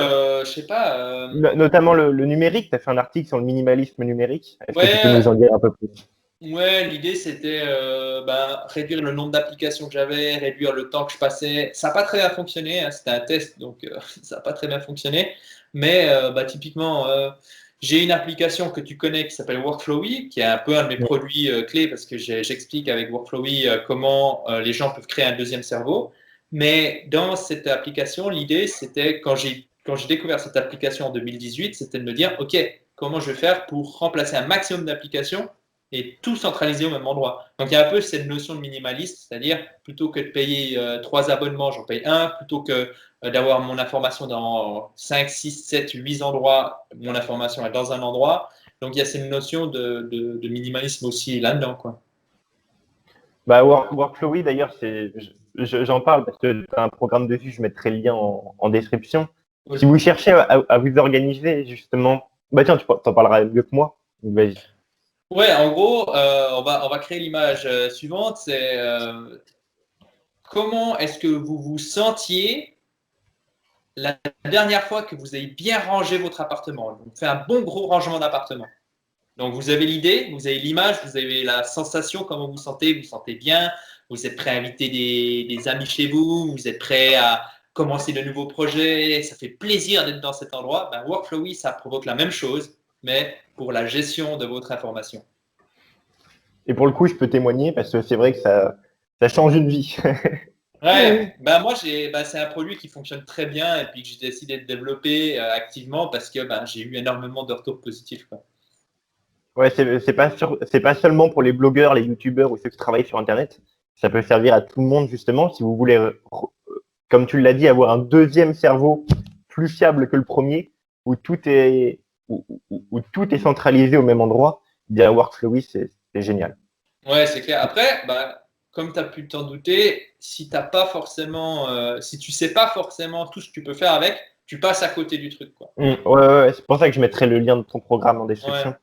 je sais pas. Notamment le numérique. Tu as fait un article sur le minimalisme numérique. Est-ce que tu peux nous Ouais, en dire un peu plus? ouais, l'idée c'était réduire le nombre d'applications que j'avais, réduire le temps que je passais. Ça n'a pas très bien fonctionné, hein, c'était un test, donc ça n'a pas très bien fonctionné. Mais typiquement, j'ai une application que tu connais qui s'appelle Workflowy, qui est un peu un de mes produits clés parce que j'explique avec Workflowy comment les gens peuvent créer un deuxième cerveau. Mais dans cette application, l'idée c'était quand j'ai découvert cette application en 2018, c'était de me dire, OK, comment je vais faire pour remplacer un maximum d'applications et tout centralisé au même endroit. Donc il y a un peu cette notion de minimaliste, c'est-à-dire plutôt que de payer 3 abonnements, j'en paye un, plutôt que d'avoir mon information dans 5, 6, 7, 8 endroits, mon information est dans un endroit. Donc il y a cette notion de minimalisme aussi là-dedans, quoi. Bah, Workflowy, d'ailleurs, j'en parle parce que tu as un programme dessus, je mettrai le lien en description. Si Oui. vous cherchez à vous organiser, justement, bah tiens, tu t'en parleras mieux que moi. Vas-y. Ouais, en gros, on va créer l'image suivante, c'est comment est-ce que vous vous sentiez la dernière fois que vous avez bien rangé votre appartement. Donc, fait un bon gros rangement d'appartement. Donc, vous avez l'idée, vous avez l'image, vous avez la sensation, comment vous sentez bien, vous êtes prêt à inviter des amis chez vous, vous êtes prêt à commencer de nouveaux projets, ça fait plaisir d'être dans cet endroit. Ben, Workflowy, ça provoque la même chose, mais pour la gestion de votre information. Et pour le coup, je peux témoigner parce que c'est vrai que ça change une vie. Ouais, ben moi c'est un produit qui fonctionne très bien et puis que j'ai décidé de développer activement parce que j'ai eu énormément de retours positifs, quoi. Ouais, c'est pas seulement pour les blogueurs, les youtubeurs ou ceux qui travaillent sur Internet. Ça peut servir à tout le monde, justement, si vous voulez, comme tu l'as dit, avoir un deuxième cerveau plus fiable que le premier, où où tout est centralisé au même endroit. Bien, Workflowy, c'est génial. Ouais, c'est clair. Après, comme tu as pu t'en douter, si t'as pas forcément, si tu sais pas forcément tout ce que tu peux faire avec, tu passes à côté du truc, quoi. Ouais, c'est pour ça que je mettrai le lien de ton programme en Ouais, description.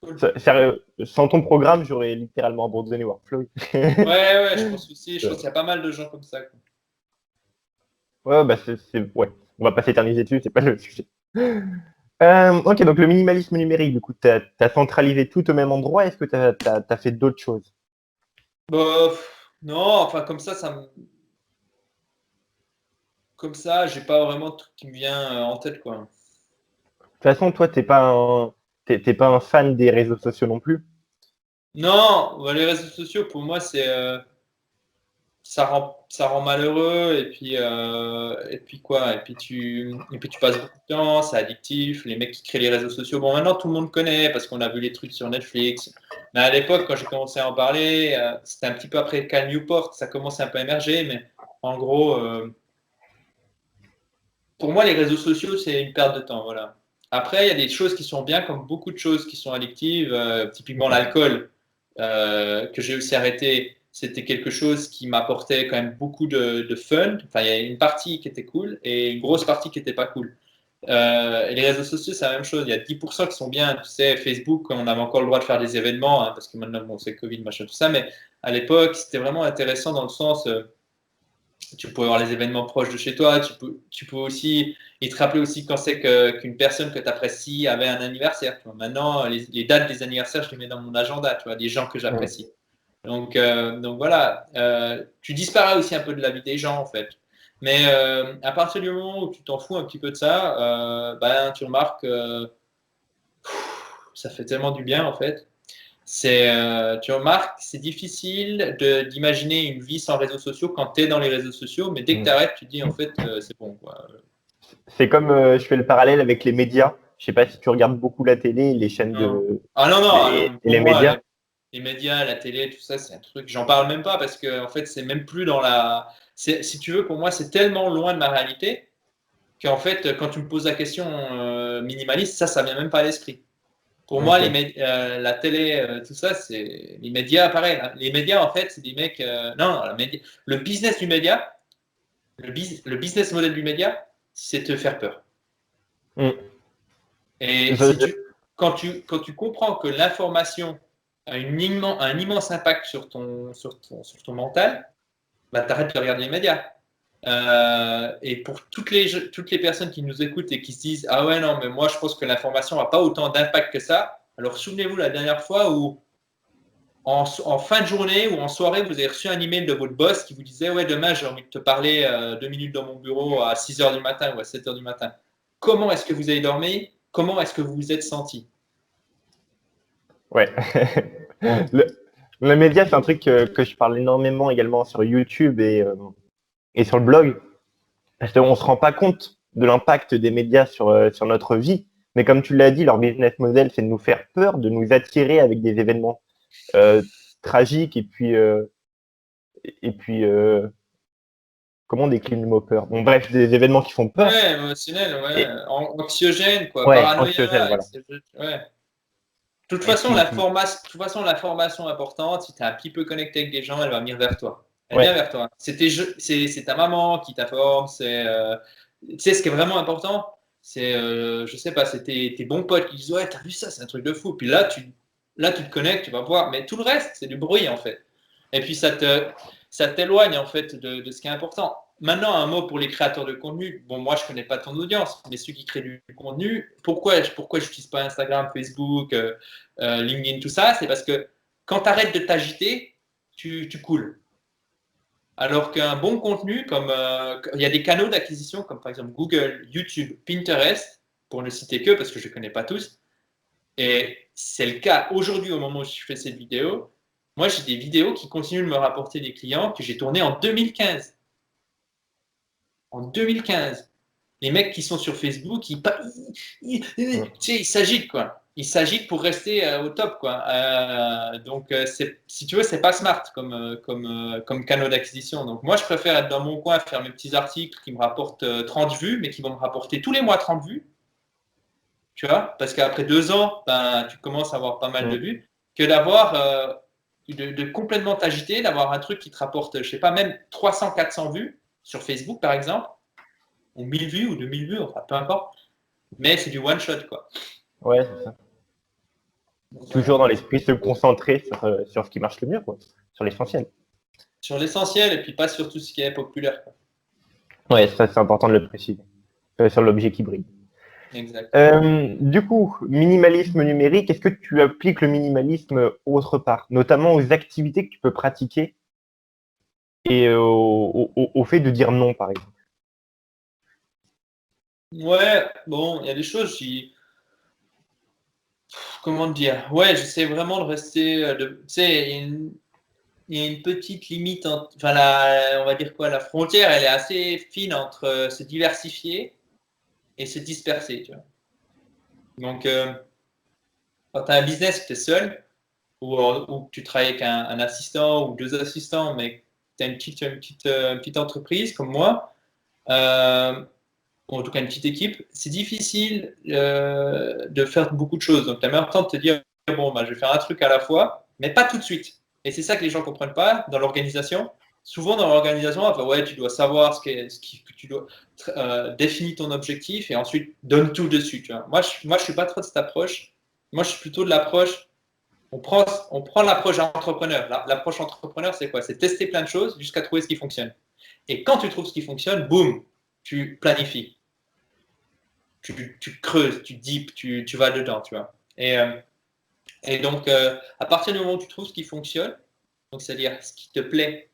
cool. Sérieux, sans ton programme, j'aurais littéralement abandonné Workflowy. Ouais, ouais, je pense aussi. Je pense qu'il y a pas mal de gens comme ça, quoi. Ouais, bah ouais. On va pas s'éterniser dessus, c'est pas le sujet. Ok, donc le minimalisme numérique, du coup, tu as centralisé tout au même endroit. Est-ce que tu as fait d'autres choses? Non, enfin comme ça, j'ai pas vraiment de truc qui me vient en tête, quoi. De toute façon, toi, t'es pas un fan des réseaux sociaux non plus. Non, les réseaux sociaux, pour moi, ça rend malheureux et puis quoi et puis tu passes beaucoup de temps, c'est addictif, les mecs qui créent les réseaux sociaux, bon maintenant tout le monde connaît parce qu'on a vu les trucs sur Netflix, mais à l'époque quand j'ai commencé à en parler, c'était un petit peu après Cal Newport, ça commençait un peu à émerger, mais en gros pour moi les réseaux sociaux c'est une perte de temps, voilà. Après, il y a des choses qui sont bien, comme beaucoup de choses qui sont addictives. Typiquement, l'alcool, que j'ai aussi arrêté, c'était quelque chose qui m'apportait quand même beaucoup de fun. Enfin, il y a une partie qui était cool et une grosse partie qui n'était pas cool. Et les réseaux sociaux, c'est la même chose. Il y a 10% qui sont bien. Tu sais, Facebook, on avait encore le droit de faire des événements, hein, parce que maintenant, bon, c'est Covid, machin, tout ça. Mais à l'époque, c'était vraiment intéressant dans le sens, tu peux avoir les événements proches de chez toi. Tu peux aussi, il te rappeler aussi quand c'est qu'une personne que tu apprécies avait un anniversaire. Tu vois. Maintenant, les dates des anniversaires, je les mets dans mon agenda, tu vois, des gens que Mm. j'apprécie. Donc voilà, tu disparais aussi un peu de la vie des gens en fait. Mais à partir du moment où tu t'en fous un petit peu de ça, ben, tu remarques que ça fait tellement du bien en fait. Tu remarques, c'est difficile d'imaginer une vie sans réseaux sociaux quand tu es dans les réseaux sociaux, mais dès que tu Mm. arrêtes, tu te dis en fait, c'est bon, quoi. C'est comme je fais le parallèle avec les médias. Je sais pas si tu regardes beaucoup la télé, les chaînes Non. de Ah non, non, et pour les moi, médias. les médias, la télé, tout ça, c'est un truc, j'en parle même pas parce que en fait, c'est même plus dans la. Si tu veux, pour moi, c'est tellement loin de ma réalité qu'en fait, quand tu me poses la question minimaliste, ça vient même pas à l'esprit. Pour moi, Ok. la télé, tout ça, c'est les médias, pareil, hein. Les médias, en fait, c'est des mecs. Non, le business du média, le business model du média, c'est te faire peur. Mm. Et quand tu comprends que l'information a un immense impact sur ton mental, bah, tu arrêtes de regarder les médias. Et pour toutes les personnes qui nous écoutent et qui se disent ah ouais, non, mais moi je pense que l'information n'a pas autant d'impact que ça. Alors souvenez-vous la dernière fois où en fin de journée ou en soirée, vous avez reçu un email de votre boss qui vous disait ouais, demain j'ai envie de te parler 2 minutes dans mon bureau à 6 heures du matin ou à 7 heures du matin. Comment est-ce que vous avez dormi? Comment est-ce que vous vous êtes senti? Ouais. Le, le média, c'est un truc que je parle énormément également sur YouTube et sur le blog. Parce qu'on se rend pas compte de l'impact des médias sur notre vie. Mais comme tu l'as dit, leur business model, c'est de nous faire peur, de nous attirer avec des événements euh, tragiques et puis comment on décline le mot peur? Bon, bref, des événements qui font peur. Ouais, émotionnel, ouais. Et Anxiogène, quoi, ouais, anxiogène, paranoïa, voilà. ouais. De toute Et façon, puis l'information importante, si tu es un petit peu connecté avec des gens, elle va venir vers toi. Elle vient ouais, vers toi. C'est ta maman qui t'informe. Tu sais, ce qui est vraiment important, c'est, je sais pas, c'est tes bons potes qui disent ouais, t'as vu ça, c'est un truc de fou. Puis là, tu te connectes, tu vas voir. Mais tout le reste, c'est du bruit en fait. Et puis ça t'éloigne en fait de ce qui est important. Maintenant, un mot pour les créateurs de contenu. Bon, moi, je connais pas ton audience, mais ceux qui créent du contenu, pourquoi j'utilise pas Instagram, Facebook, LinkedIn, tout ça? C'est parce que quand tu arrêtes de t'agiter, tu coules. Alors qu'un bon contenu, comme il y a des canaux d'acquisition, comme par exemple Google, YouTube, Pinterest, pour ne citer que, parce que je ne connais pas tous, et c'est le cas aujourd'hui au moment où je fais cette vidéo. Moi, j'ai des vidéos qui continuent de me rapporter des clients que j'ai tournés en 2015. En 2015. Les mecs qui sont sur Facebook, tu sais, ils s'agitent, quoi. Ils s'agitent pour rester au top, quoi. Donc, si tu veux, c'est pas smart comme canal d'acquisition. Donc, moi, je préfère être dans mon coin, faire mes petits articles qui me rapportent 30 vues, mais qui vont me rapporter tous les mois 30 vues, tu vois, parce qu'après 2 ans, ben, tu commences à avoir pas mal de mm, vues, que d'avoir, de complètement t'agiter, d'avoir un truc qui te rapporte, je sais pas, même 300, 400 vues sur Facebook, par exemple, ou 1000 vues ou 2000 vues, enfin, peu importe. Mais c'est du one shot, quoi. ouais, c'est ça. Donc, voilà. Toujours dans l'esprit se concentrer sur ce qui marche le mieux, quoi, sur l'essentiel. Sur l'essentiel et puis pas sur tout ce qui est populaire, quoi. Ouais, ça c'est important de le préciser. Sur l'objet qui brille. Exact. Du coup, minimalisme numérique, est-ce que tu appliques le minimalisme autre part, notamment aux activités que tu peux pratiquer et au fait de dire non, par exemple? Ouais, bon, il y a des choses, comment dire? Ouais, j'essaie vraiment de rester, tu sais, il y a une petite limite, enfin, on va dire quoi, la frontière, elle est assez fine entre se diversifier et se disperser, tu vois. Donc, quand tu as un business, tu es seul, ou que tu travailles avec un assistant ou 2 assistants, mais tu as une petite entreprise comme moi, euh, ou en tout cas une petite équipe, c'est difficile de faire beaucoup de choses. Donc, tu as même temps de te dire, bon, bah, je vais faire un truc à la fois, mais pas tout de suite. Et c'est ça que les gens ne comprennent pas dans l'organisation. Souvent, dans l'organisation, enfin, ouais, tu dois savoir que tu dois définir ton objectif et ensuite donne tout dessus. Tu vois. Moi, je suis pas trop de cette approche. Moi, je suis plutôt de l'approche. On prend l'approche entrepreneur. L'approche entrepreneur, c'est quoi? C'est tester plein de choses jusqu'à trouver ce qui fonctionne. Et quand tu trouves ce qui fonctionne, boum, tu planifies. Tu creuses, tu deep, tu vas dedans, tu vois. Et donc, à partir du moment où tu trouves ce qui fonctionne, donc c'est-à-dire ce qui te plaît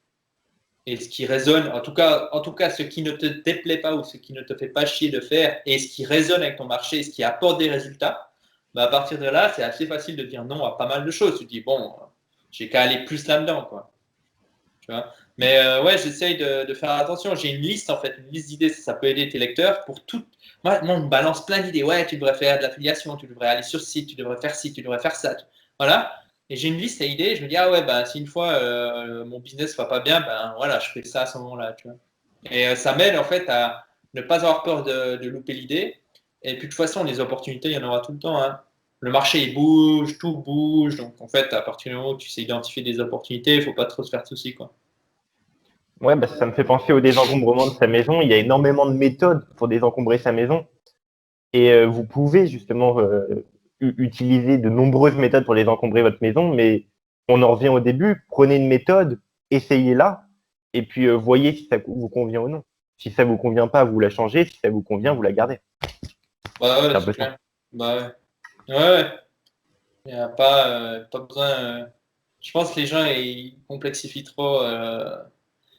et ce qui résonne, en tout cas, ce qui ne te déplaît pas ou ce qui ne te fait pas chier de faire et ce qui résonne avec ton marché et ce qui apporte des résultats, bah à partir de là, c'est assez facile de dire non à pas mal de choses. Tu te dis, bon, j'ai qu'à aller plus là-dedans, quoi. Tu vois. Mais ouais, j'essaye de faire attention. J'ai une liste, en fait, une liste d'idées, ça peut aider tes lecteurs pour tout. Moi, on me balance plein d'idées. Ouais, tu devrais faire de l'affiliation, tu devrais aller sur ce site, tu devrais faire ci, tu devrais faire ça. Voilà. Et j'ai une liste à idées. Je me dis, ah ouais, bah, si une fois mon business va pas bien, ben voilà, je fais ça à ce moment-là. Tu vois. Et ça m'aide, en fait, à ne pas avoir peur de louper l'idée. Et puis, de toute façon, les opportunités, il y en aura tout le temps. Hein. Le marché, il bouge, tout bouge. Donc, en fait, à partir du moment où tu sais identifier des opportunités, il ne faut pas trop se faire de soucis, quoi. Ouais, bah, ça me fait penser au désencombrement de sa maison. Il y a énormément de méthodes pour désencombrer sa maison. Et vous pouvez justement utiliser de nombreuses méthodes pour désencombrer votre maison, mais on en revient au début. Prenez une méthode, essayez-la, et puis voyez si ça vous convient ou non. Si ça vous convient pas, vous la changez. Si ça vous convient, vous la gardez. Bah C'est ouais, un c'est peu ça. clair. Bah ouais. Ouais, ouais. Il n'y a pas besoin. Je pense que les gens ils complexifient trop.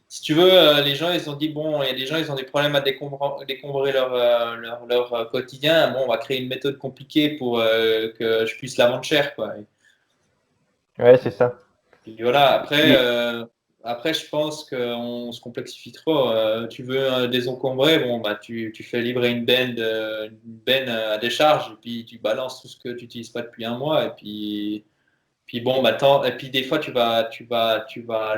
Si tu veux, les gens ils ont dit bon, il y a des gens ils ont des problèmes à décombrer leur quotidien. Bon, on va créer une méthode compliquée pour que je puisse la vendre cher, quoi. Ouais, c'est ça. Et voilà, après, Et après, je pense qu'on se complexifie trop. Tu veux désencombrer, bon, bah, tu fais livrer une benne à décharge, et puis tu balances tout ce que tu n'utilises pas depuis un mois, puis bon, bah, et puis des fois, tu vas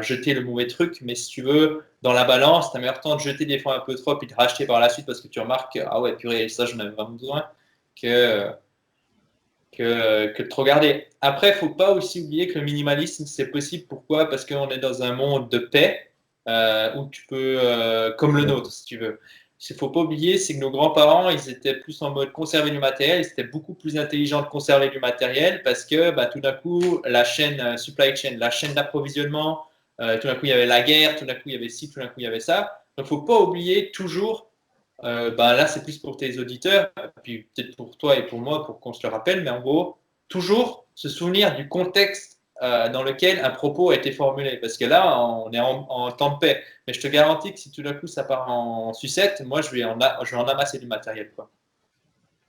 jeter le mauvais truc, mais si tu veux, dans la balance, tu as meilleur temps de jeter des fois un peu trop, puis de racheter par la suite parce que tu remarques, ah ouais, purée, ça, j'en avais vraiment besoin, que que de trop garder. Après, il ne faut pas aussi oublier que le minimalisme, c'est possible. Pourquoi? Parce qu'on est dans un monde de paix où tu peux, comme le nôtre, si tu veux. Ce qu'il ne faut pas oublier, c'est que nos grands-parents, ils étaient plus en mode conserver du matériel. Ils étaient beaucoup plus intelligents de conserver du matériel parce que bah, tout d'un coup, la chaîne supply chain, la chaîne d'approvisionnement, tout d'un coup, il y avait la guerre, tout d'un coup, il y avait ci, tout d'un coup, il y avait ça. Donc, il ne faut pas oublier toujours ben là, c'est plus pour tes auditeurs, puis peut-être pour toi et pour moi, pour qu'on se le rappelle, mais en gros, toujours se souvenir du contexte dans lequel un propos a été formulé. Parce que là, on est en temps de paix. Mais je te garantis que si tout d'un coup ça part en sucette, moi, je vais en amasser du matériel, quoi.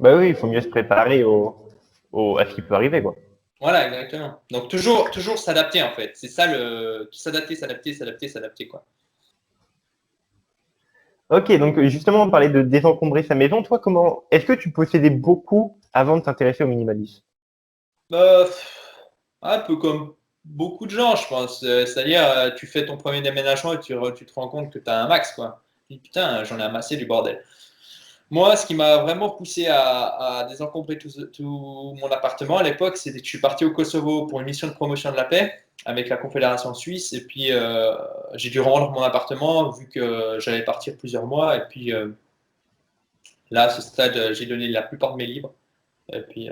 bah oui, il faut mieux se préparer à ce qui peut arriver, quoi. Voilà, exactement. Donc, toujours s'adapter, en fait. C'est ça le s'adapter, s'adapter, s'adapter, s'adapter, quoi. Ok, donc justement, on parlait de désencombrer sa maison. Toi, comment est-ce que tu possédais beaucoup avant de t'intéresser au minimalisme? Bah, un peu comme beaucoup de gens, je pense. C'est-à-dire, tu fais ton premier déménagement et tu te rends compte que tu as un max, quoi. Tu dis, putain, j'en ai amassé du bordel. Moi, ce qui m'a vraiment poussé à désencombrer tout mon appartement à l'époque, c'était que je suis parti au Kosovo pour une mission de promotion de la paix avec la Confédération suisse. Et puis, j'ai dû rendre mon appartement vu que j'allais partir plusieurs mois. Et puis, là, à ce stade, j'ai donné la plupart de mes livres. Et puis,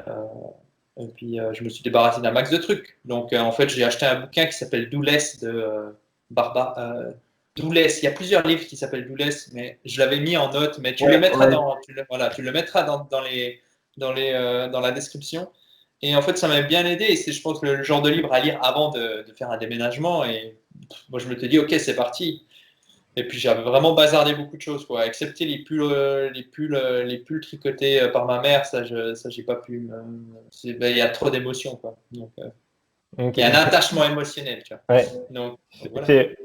je me suis débarrassé d'un max de trucs. Donc, en fait, j'ai acheté un bouquin qui s'appelle Do Less de Barba. Do Less. Il y a plusieurs livres qui s'appellent Do Less, mais je l'avais mis en note. Mais tu le Ouais, mettras ouais. voilà, tu le mettras dans la description. Et en fait, ça m'a bien aidé. Et c'est, je pense, le genre de livre à lire avant de faire un déménagement. Et moi, je me suis dit, OK, c'est parti. Et puis j'avais vraiment bazardé beaucoup de choses, quoi. Excepté les pulls tricotés par ma mère, ça j'ai pas pu. Ben, il y a trop d'émotions, quoi. Donc, Ok. il y a un attachement émotionnel, tu vois. Ouais. Donc voilà. C'est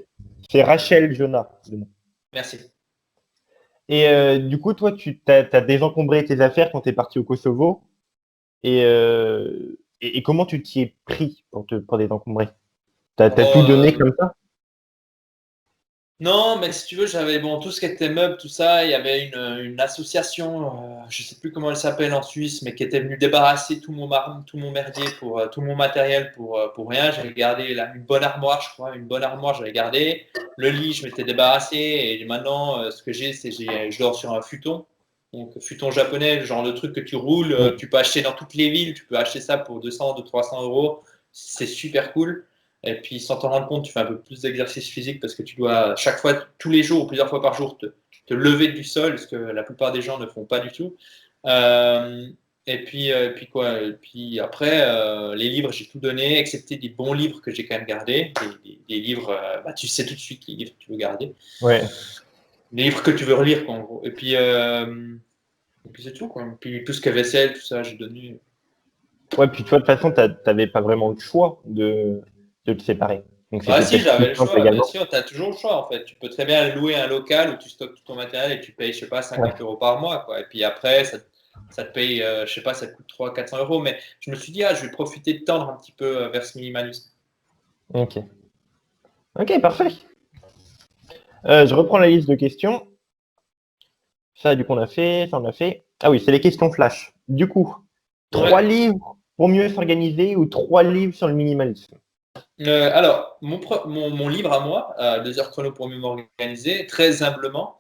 c'est Rachel Jonah. Le nom. Merci. Et du coup, toi, t'as désencombré tes affaires quand t'es parti au Kosovo. Et comment tu t'y es pris pour désencombrer? T'as tout donné Euh, comme ça? Non, mais si tu veux, j'avais tout ce qui était meubles, tout ça. Il y avait une association, je sais plus comment elle s'appelle en Suisse, mais qui était venue débarrasser tout mon merdier tout mon matériel pour rien. J'avais gardé une bonne armoire, je crois, une bonne armoire, j'avais gardé. Le lit, je m'étais débarrassé. Et maintenant, ce que j'ai, je dors sur un futon. Donc, futon japonais, le genre de truc que tu roules, Mm. tu peux acheter dans toutes les villes. Tu peux acheter ça pour 200, 300 euros. C'est super cool. Et puis, sans t'en rendre compte, tu fais un peu plus d'exercice physique parce que tu dois, chaque fois, tous les jours ou plusieurs fois par jour, te lever du sol, ce que la plupart des gens ne font pas du tout. Euh, et puis quoi? Et puis après, les livres, j'ai tout donné, excepté des bons livres que j'ai quand même gardés. Des livres, tu sais tout de suite les livres que tu veux garder. Ouais. Les livres que tu veux relire, quoi, en gros. Et puis c'est tout, quoi. Et puis tout ce qui est vaisselle, tout ça, j'ai donné. Ouais, puis tu vois, de toute façon, t'avais pas vraiment le choix de te séparer. Donc Ah c'était si, peut-être plus j'avais le simple choix, bien également. sûr, tu as toujours le choix en fait. Tu peux très bien louer un local où tu stockes tout ton matériel et tu payes, je sais pas, Ouais. 50 € par mois, quoi. Et puis après, ça te paye, je sais pas, ça te coûte 300-400 €. Mais je me suis dit, je vais profiter de tendre un petit peu vers ce minimalisme. Ok. Ok, parfait. Je reprends la liste de questions. Ça, du coup, on a fait, ça, on a fait. Ah oui, c'est les questions flash. Du coup, trois Ouais. livres pour mieux s'organiser ou trois livres sur le minimalisme. Alors, mon livre à moi, 2 heures chrono pour mieux m'organiser, très humblement.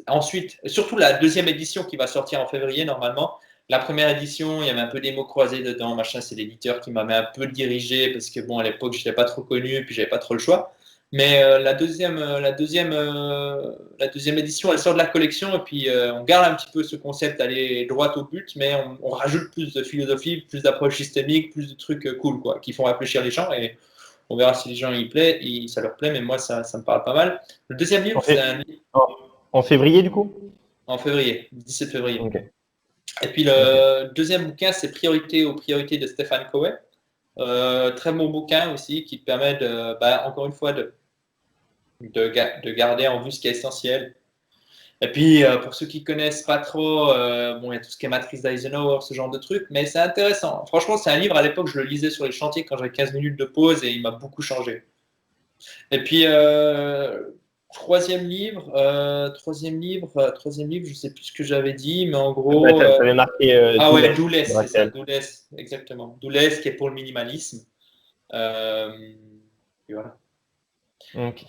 Ensuite, surtout la deuxième édition qui va sortir en février normalement. La première édition, il y avait un peu des mots croisés dedans, machin, c'est l'éditeur qui m'avait un peu dirigé parce que bon, à l'époque, je n'étais pas trop connu et puis j'avais pas trop le choix. Mais la deuxième édition, elle sort de la collection et puis on garde un petit peu ce concept, aller droit au but, mais on rajoute plus de philosophie, plus d'approche systémique, plus de trucs cool, quoi, qui font réfléchir les gens et on verra si les gens ça leur plaît, mais moi, ça me parle pas mal. Le deuxième livre, En, c'est fait, un livre en, en février, du coup? en février, 17 février. Ok. Et puis Ok. le deuxième bouquin, c'est Priorité aux priorités de Stephen Covey. Très bon bouquin aussi qui te permet encore une fois, de garder en vue ce qui est essentiel. Et puis, pour ceux qui connaissent pas trop, bon, il y a tout ce qui est matrice d'Eisenhower, ce genre de truc, mais c'est intéressant. Franchement, c'est un livre, à l'époque, je le lisais sur les chantiers quand j'avais 15 minutes de pause et il m'a beaucoup changé. Et puis, troisième livre, je sais plus ce que j'avais dit, mais en Bah, gros, t'avais marqué ah ouais, Doulès, Doulès, c'est ça, Rachel. Doulès, exactement. Doulès qui est pour le minimalisme. Euh, et voilà. Ok.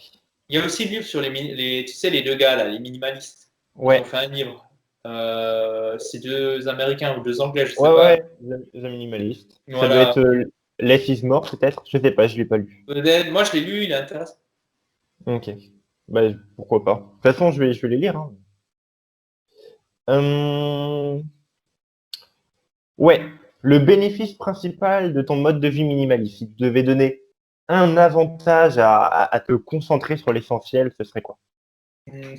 Il y a aussi le livre sur tu sais, les deux gars là, les minimalistes. Ils ont Ouais. fait un livre. C'est deux Américains ou deux Anglais, je sais Ouais, pas. ouais, The Minimalist. Ça doit Voilà. être Less is More, peut-être. Je sais pas, je l'ai pas lu. Moi, je l'ai lu, il est intéressant. Ok. Bah, pourquoi pas. De toute façon, je vais les lire, hein. Euh, Ouais. Le bénéfice principal de ton mode de vie minimaliste, si tu devais donner un avantage à te concentrer sur l'essentiel, ce serait quoi?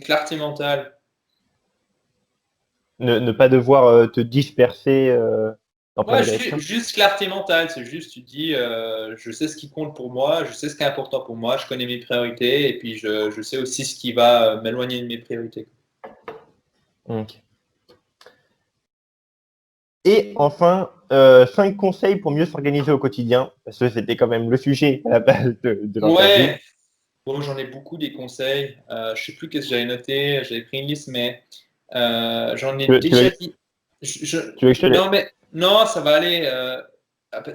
Clarté mentale. Ne pas devoir te disperser dans plein Ouais, de directions? juste clarté mentale. C'est juste, tu te dis, je sais ce qui compte pour moi, je sais ce qui est important pour moi, je connais mes priorités, et puis je sais aussi ce qui va m'éloigner de mes priorités. Ok. Et enfin, 5 conseils pour mieux s'organiser au quotidien, parce que c'était quand même le sujet à la base de l'interview. Ouais, bon, j'en ai beaucoup des conseils. Je sais plus qu'est-ce que j'avais noté, j'avais pris une liste, mais j'en ai Tu déjà veux, dit. tu veux que je te Non, laisse? mais non, ça va aller.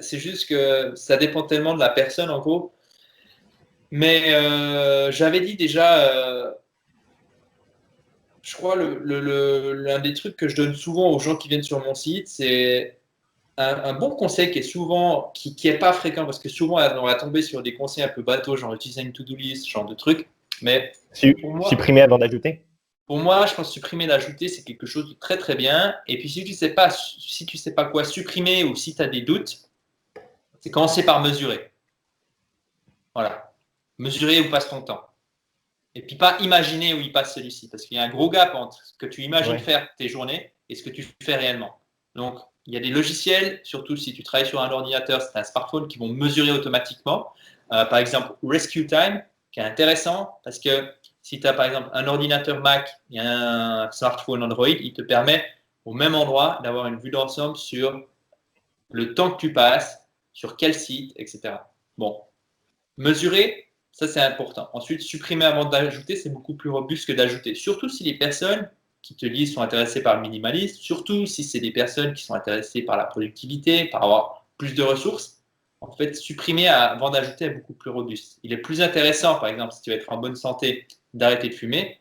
C'est juste que ça dépend tellement de la personne, en gros. Mais j'avais dit déjà, je crois, l'un des trucs que je donne souvent aux gens qui viennent sur mon site, c'est un bon conseil qui est souvent, qui est pas fréquent, parce que souvent on va tomber sur des conseils un peu bateaux, genre utiliser une to-do list, ce genre de trucs. Mais pour moi, Supprimer avant d'ajouter? je pense que supprimer, l'ajouter, c'est quelque chose de très très bien. Et puis si tu sais pas quoi supprimer ou si tu as des doutes, c'est commencer par mesurer. Voilà. Mesurer où passe ton temps. Et puis pas imaginer où il passe celui-ci, parce qu'il y a un gros gap entre ce que tu imagines Ouais. faire tes journées et ce que tu fais réellement. Donc, il y a des logiciels, surtout si tu travailles sur un ordinateur, c'est un smartphone, qui vont mesurer automatiquement. Par exemple, Rescue Time, qui est intéressant, parce que si tu as par exemple un ordinateur Mac et un smartphone Android, il te permet au même endroit d'avoir une vue d'ensemble sur le temps que tu passes, sur quel site, etc. Bon, mesurer, Ça, c'est important. Ensuite, supprimer avant d'ajouter, c'est beaucoup plus robuste que d'ajouter. Surtout si les personnes qui te lisent sont intéressées par le minimalisme, surtout si c'est des personnes qui sont intéressées par la productivité, par avoir plus de ressources. En fait, supprimer avant d'ajouter est beaucoup plus robuste. Il est plus intéressant, par exemple, si tu veux être en bonne santé, d'arrêter de fumer.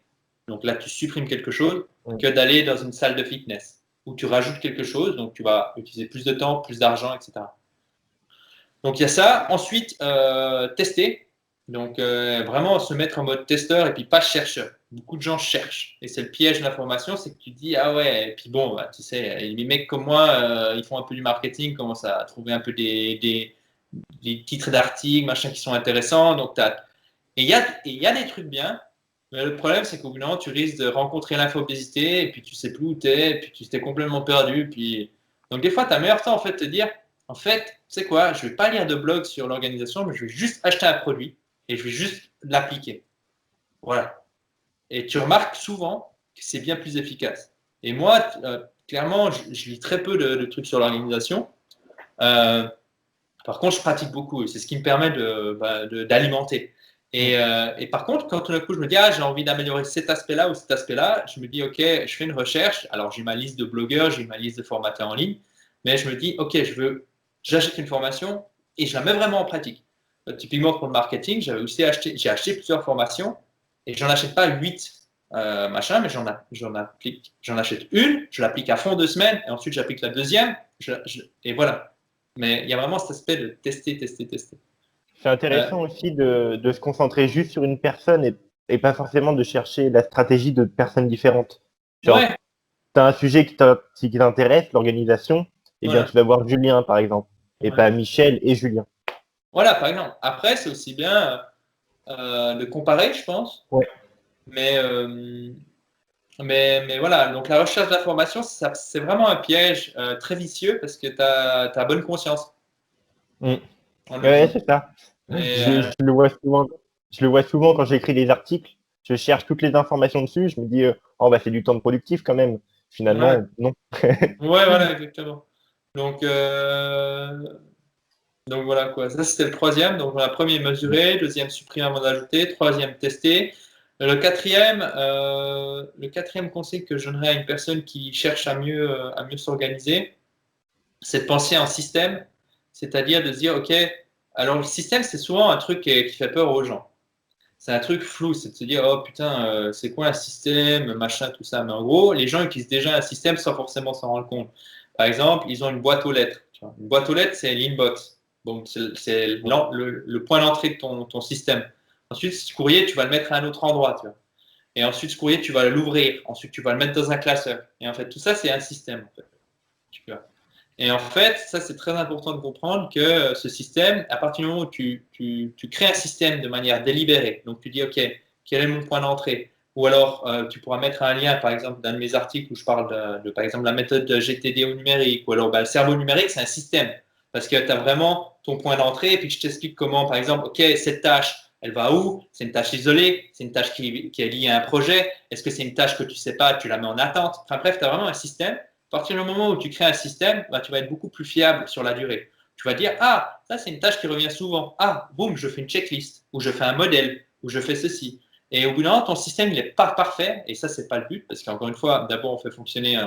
Donc là, tu supprimes quelque chose que d'aller dans une salle de fitness où tu rajoutes quelque chose. Donc tu vas utiliser plus de temps, plus d'argent, etc. Donc il y a ça. Ensuite, tester. Donc vraiment se mettre en mode testeur et puis pas chercheur. Beaucoup de gens cherchent. Et c'est le piège de l'information, c'est que tu dis, ah ouais, et puis bon, bah, tu sais, les mecs comme moi, ils font un peu du marketing, commencent à trouver un peu des titres d'articles, machin qui sont intéressants. Donc, et il y a des trucs bien, mais le problème, c'est qu'au bout d'un moment, tu risques de rencontrer l'infobésité, et puis tu sais plus où tu es, et puis tu t'es complètement perdu. Puis... Donc, des fois, tu as meilleur temps, en fait, de te dire, en fait, tu sais quoi, je vais pas lire de blog sur l'organisation, mais je vais juste acheter un produit, et je vais juste l'appliquer. Voilà. Et tu remarques souvent que c'est bien plus efficace. Et moi, clairement, je lis très peu de trucs sur l'organisation. Par contre, je pratique beaucoup et c'est ce qui me permet d'alimenter. Et par contre, quand tout d'un coup, je me dis, ah, j'ai envie d'améliorer cet aspect-là ou cet aspect-là, je me dis, OK, je fais une recherche. Alors, j'ai ma liste de blogueurs, j'ai ma liste de formateurs en ligne, mais je me dis, OK, j'achète une formation et je la mets vraiment en pratique. Typiquement, pour le marketing, j'ai acheté plusieurs formations et j'en achète pas 8 machin, mais j'en achète une, je l'applique à fond 2 semaines et ensuite j'applique la deuxième et voilà. Mais il y a vraiment cet aspect de tester, tester, tester. C'est intéressant aussi de se concentrer juste sur une personne et pas forcément de chercher la stratégie de personnes différentes. Genre, Ouais, tu as un sujet qui t'intéresse, l'organisation, eh bien, voilà. tu vas voir Julien, par exemple, et Ouais. pas Michel et Julien. Voilà, par exemple. Après, c'est aussi bien de comparer, je pense. Ouais. Mais, euh, mais voilà, donc la recherche d'information, c'est vraiment un piège très vicieux parce que tu as bonne conscience Mm. en le Ouais, faisant. c'est ça. Et, Je le vois souvent. Je le vois souvent quand j'écris des articles. Je cherche toutes les informations dessus. Je me dis, oh, bah, c'est du temps de productif quand même. ouais, Finalement, non. ouais, voilà, exactement. Donc, donc voilà quoi. Ça, c'était le troisième. Donc, la première, mesurer. Deuxième, supprimer avant d'ajouter. Troisième, tester. Le quatrième conseil que je donnerais à une personne qui cherche à mieux s'organiser, c'est de penser en système, c'est-à-dire de se dire, OK, alors le système, c'est souvent un truc qui fait peur aux gens. C'est un truc flou, c'est de se dire, oh putain, c'est quoi un système, machin, tout ça. Mais en gros, les gens utilisent déjà un système sans forcément s'en rendre compte. Par exemple, ils ont une boîte aux lettres. Tu vois. Une boîte aux lettres, c'est l'inbox. Donc, c'est le point d'entrée de ton système. Ensuite, ce courrier, tu vas le mettre à un autre endroit. Tu vois. Et ensuite, ce courrier, tu vas l'ouvrir. Ensuite, tu vas le mettre dans un classeur. Et en fait, tout ça, c'est un système. En fait. Tu vois. Et en fait, ça, c'est très important de comprendre que ce système, à partir du moment où tu crées un système de manière délibérée, donc tu dis, OK, quel est mon point d'entrée? Ou alors, tu pourras mettre un lien, par exemple, d'un de mes articles où je parle par exemple, la méthode de GTD au numérique, ou alors le cerveau numérique, c'est un système. Parce que tu as vraiment ton point d'entrée, et puis je t'explique comment, par exemple, OK, cette tâche, elle va où? C'est une tâche isolée? C'est une tâche qui est liée à un projet? Est-ce que c'est une tâche que tu ne sais pas, tu la mets en attente? Enfin bref, tu as vraiment un système. À partir du moment où tu crées un système, bah, tu vas être beaucoup plus fiable sur la durée. Tu vas dire, ah, ça c'est une tâche qui revient souvent. Ah, boum, je fais une checklist, ou je fais un modèle, ou je fais ceci. Et au bout d'un moment, ton système, il n'est pas parfait, et ça, c'est pas le but, parce qu'encore une fois, d'abord, on fait fonctionner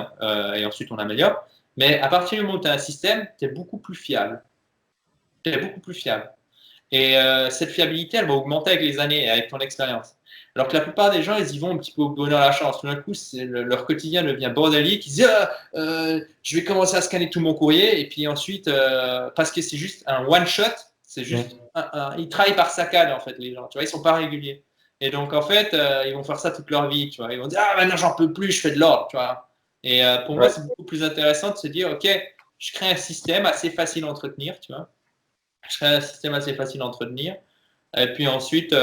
et ensuite, on améliore. Mais à partir du moment où tu as un système, tu es beaucoup plus fiable. Tu es beaucoup plus fiable. Et cette fiabilité, elle va augmenter avec les années et avec ton expérience. Alors que la plupart des gens, ils y vont un petit peu au bonheur à la chance. Tout d'un coup, leur quotidien devient bordélique. Ils disent je vais commencer à scanner tout mon courrier. Et puis ensuite, parce que c'est juste un one-shot, c'est juste ils travaillent par saccade, en fait, les gens. Tu vois, ils sont pas réguliers. Et donc, en fait, ils vont faire ça toute leur vie. Tu vois, ils vont dire ah, maintenant, j'en peux plus, je fais de l'ordre. Tu vois. Et pour moi, Ouais. c'est beaucoup plus intéressant de se dire ok, je crée un système assez facile à entretenir. Tu vois. Je crée un système assez facile à entretenir. Et puis ensuite,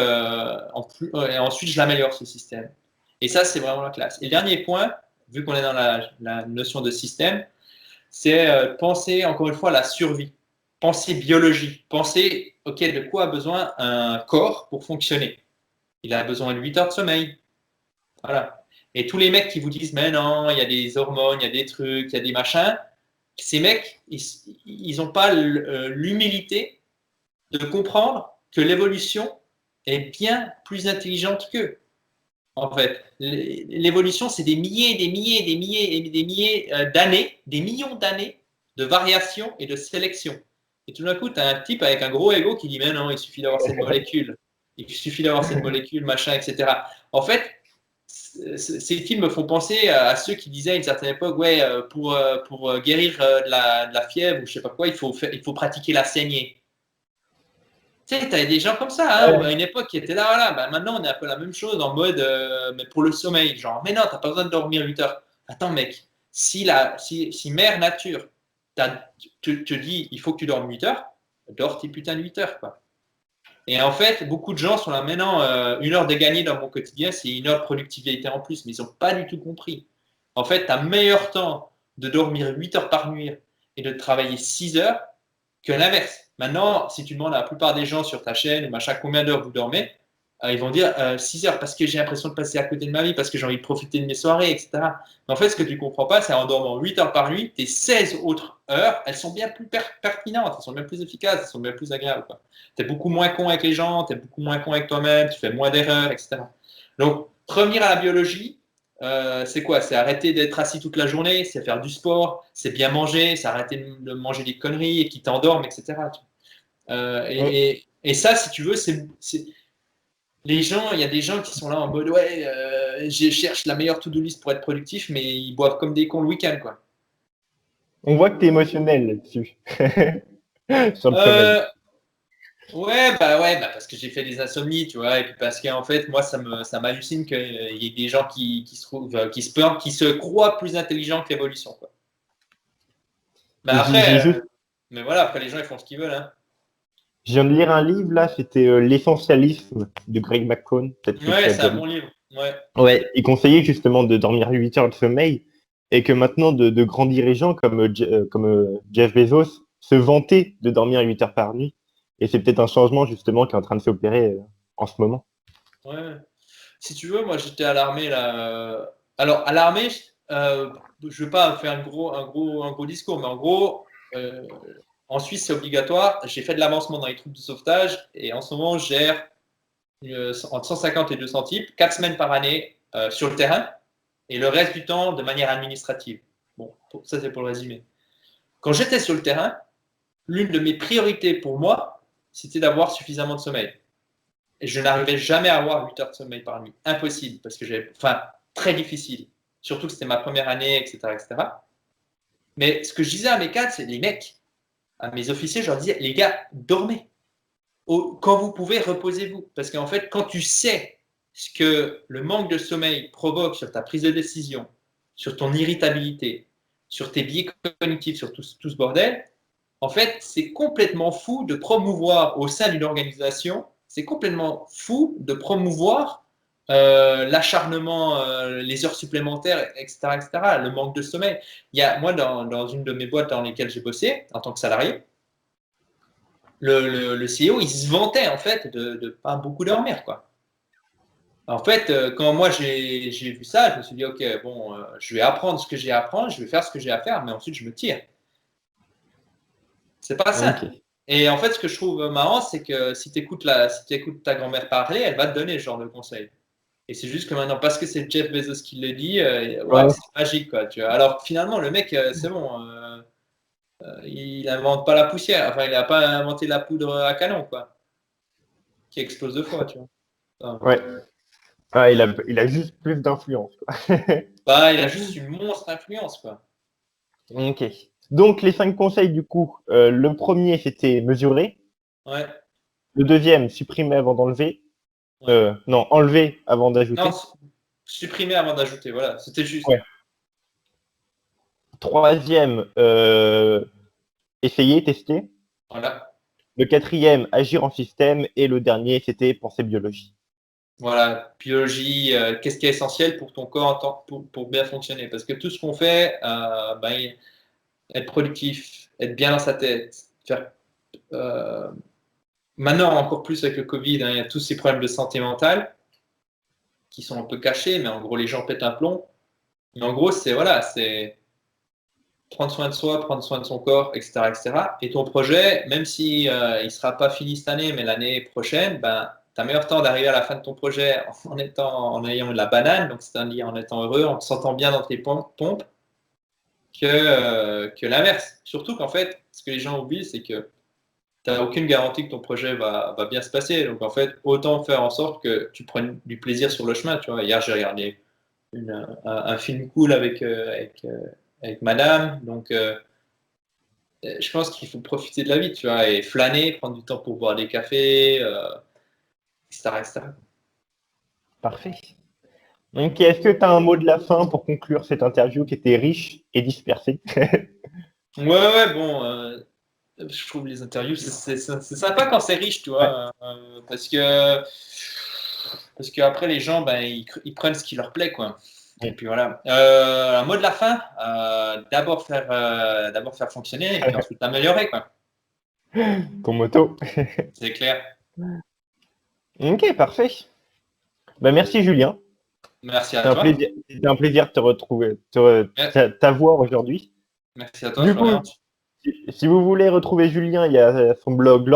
ensuite je l'améliore ce système. Et ça, c'est vraiment la classe. Et le dernier point, vu qu'on est dans la notion de système, c'est penser encore une fois à la survie. Penser biologie. Penser, OK, de quoi a besoin un corps pour fonctionner? Il a besoin de 8 heures de sommeil. Voilà. Et tous les mecs qui vous disent, mais non, il y a des hormones, il y a des trucs, il y a des machins, ces mecs, ils n'ont pas l'humilité de comprendre que l'évolution, est bien plus intelligente qu'eux. En fait, l'évolution, c'est des milliers, des milliers, des milliers et des milliers d'années, des millions d'années de variation et de sélection. Et tout d'un coup, tu as un type avec un gros ego qui dit mais non, il suffit d'avoir cette molécule, il suffit d'avoir cette molécule, machin, etc. En fait, ces films me font penser à ceux qui disaient à une certaine époque, ouais, pour guérir de la fièvre ou je sais pas quoi, il faut pratiquer la saignée. Tu sais, tu avais des gens comme ça, hein, à une époque qui étaient là, voilà. Bah, maintenant, on est un peu la même chose en mode, mais pour le sommeil. Genre, mais non, t'as pas besoin de dormir 8 heures. Attends, mec, si Mère Nature te dit, il faut que tu dormes 8 heures, dors tes putains de 8 heures, quoi. Et en fait, beaucoup de gens sont là, maintenant, 1 heure de gagner dans mon quotidien, c'est 1 heure de productivité en plus, mais ils n'ont pas du tout compris. En fait, tu as meilleur temps de dormir 8 heures par nuit et de travailler 6 heures que l'inverse. Maintenant, si tu demandes à la plupart des gens sur ta chaîne ou machin combien d'heures vous dormez, ils vont dire 6 heures parce que j'ai l'impression de passer à côté de ma vie, parce que j'ai envie de profiter de mes soirées, etc. Mais en fait, ce que tu ne comprends pas, c'est en dormant 8 heures par nuit, tes 16 autres heures, elles sont bien plus pertinentes, elles sont bien plus efficaces, elles sont bien plus agréables. Tu es beaucoup moins con avec les gens, tu es beaucoup moins con avec toi-même, tu fais moins d'erreurs, etc. Donc, revenir à la biologie, c'est quoi? C'est arrêter d'être assis toute la journée, c'est faire du sport, c'est bien manger, c'est arrêter de manger des conneries et qui t'endorment, etc. Et ça, si tu veux, les gens, il y a des gens qui sont là en mode ouais, je cherche la meilleure to-do list pour être productif, mais ils boivent comme des cons le week-end, quoi. On voit que tu es émotionnel là-dessus, sur le sommeil. Euh, ouais, parce que j'ai fait des insomnies, tu vois, et puis parce qu'en fait, moi, ça m'hallucine qu'il y ait des gens qui se trouvent, qui se croient plus intelligents que l'évolution, quoi. Mais J'ai après, juste, mais voilà, après les gens ils font ce qu'ils veulent, hein. je viens de lire un livre là, c'était L'essentialisme de Greg McKeown. Peut-être que tu Ouais, as c'est déjà un lu. bon livre. Ouais. Ouais, il conseillait justement de dormir 8 heures de sommeil et que maintenant de grands dirigeants comme Jeff Bezos se vantaient de dormir 8 heures par nuit. Et c'est peut-être un changement justement qui est en train de s'opérer en ce moment. Ouais. Si tu veux, moi j'étais à l'armée là. Alors à l'armée, je ne vais pas faire un gros discours, mais en gros, en Suisse c'est obligatoire. J'ai fait de l'avancement dans les troupes de sauvetage et en ce moment je gère entre 150 et 200 types, 4 semaines par année sur le terrain et le reste du temps de manière administrative. Bon, ça c'est pour le résumé. Quand j'étais sur le terrain, l'une de mes priorités pour moi, c'était d'avoir suffisamment de sommeil. Et je n'arrivais jamais à avoir 8 heures de sommeil par nuit. Impossible, parce que très difficile. Surtout que c'était ma première année, etc., etc. Mais ce que je disais à mes cadres, c'est les mecs, à mes officiers, je leur disais, les gars, dormez. Quand vous pouvez, reposez-vous. Parce qu'en fait, quand tu sais ce que le manque de sommeil provoque sur ta prise de décision, sur ton irritabilité, sur tes biais cognitifs, sur tout ce bordel, en fait, c'est complètement fou de promouvoir au sein d'une organisation, c'est complètement fou de promouvoir l'acharnement, les heures supplémentaires, etc., etc., le manque de sommeil. Moi, dans une de mes boîtes dans lesquelles j'ai bossé, en tant que salarié, le CEO, il se vantait en fait de pas beaucoup dormir, quoi. En fait, quand moi j'ai vu ça, je me suis dit, ok, bon, je vais apprendre ce que j'ai à apprendre, je vais faire ce que j'ai à faire, mais ensuite je me tire. C'est pas ça. Ok. Et en fait, ce que je trouve marrant, c'est que si tu écoutes, ta grand-mère parler, elle va te donner ce genre de conseils. Et c'est juste que maintenant, parce que c'est Jeff Bezos qui le dit, waouh, Ouais. c'est magique, quoi. Tu vois. Alors finalement, le mec, c'est bon, il n'invente pas la poussière. Enfin, il n'a pas inventé la poudre à canon, quoi, qui explose 2 fois, tu vois. Enfin, Ouais. Ah, il a juste plus d'influence, quoi. bah, il a juste une monstre influence, quoi. Ok. Donc, les 5 conseils, du coup, le premier, c'était mesurer. Ouais, Le deuxième, supprimer avant d'enlever. ouais. Non, enlever avant Non, d'ajouter. supprimer avant d'ajouter, voilà, c'était juste. Ouais. Troisième, essayer, tester. Voilà. Le quatrième, agir en système. Et le dernier, c'était penser biologie. Voilà, biologie, qu'est-ce qui est essentiel pour ton corps pour bien fonctionner? Parce que tout ce qu'on fait, être productif, être bien dans sa tête, faire, euh, maintenant encore plus avec le Covid, hein, il y a tous ces problèmes de santé mentale qui sont un peu cachés, mais en gros les gens pètent un plomb. Mais en gros, c'est voilà, c'est prendre soin de soi, prendre soin de son corps, etc., etc. Et ton projet, même si il sera pas fini cette année, mais l'année prochaine, ben as meilleur temps d'arriver à la fin de ton projet en ayant de la banane, donc c'est-à-dire en étant heureux, en te sentant bien dans tes pompes, que l'inverse. Surtout qu'en fait, ce que les gens oublient, c'est que tu n'as aucune garantie que ton projet va bien se passer. Donc, en fait, autant faire en sorte que tu prennes du plaisir sur le chemin. Tu vois, hier, j'ai regardé un film cool avec madame. Donc, je pense qu'il faut profiter de la vie, tu vois, et flâner, prendre du temps pour boire des cafés, etc., etc. Parfait. Donc, est-ce que tu as un mot de la fin pour conclure cette interview qui était riche et dispersée? Ouais, bon, je trouve les interviews, c'est sympa quand c'est riche, tu vois, parce qu'après, les gens, ben, ils prennent ce qui leur plaît, quoi. Et puis voilà. Un mot de la fin, d'abord faire fonctionner et puis ensuite améliorer, quoi. Ton moto. C'est clair. Ok, parfait. Bah, merci Julien. Merci à toi. C'était un plaisir de te retrouver, t'avoir aujourd'hui. Merci à toi, Du Florian. coup, si vous voulez retrouver Julien, il y a son blog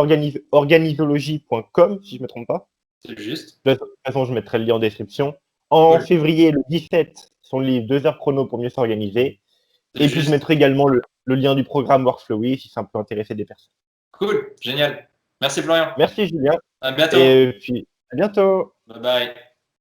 organisologie.com, si je ne me trompe pas. C'est juste. De toute façon, je mettrai le lien en description. En Cool. février, le 17, son livre 2 heures chrono pour mieux s'organiser. C'est Et puis, je juste. mettrai également le lien du programme Workflowy si ça peut intéresser des personnes. Cool. Génial. Merci, Florian. Merci Julien. À bientôt. Et puis, à bientôt. Bye bye.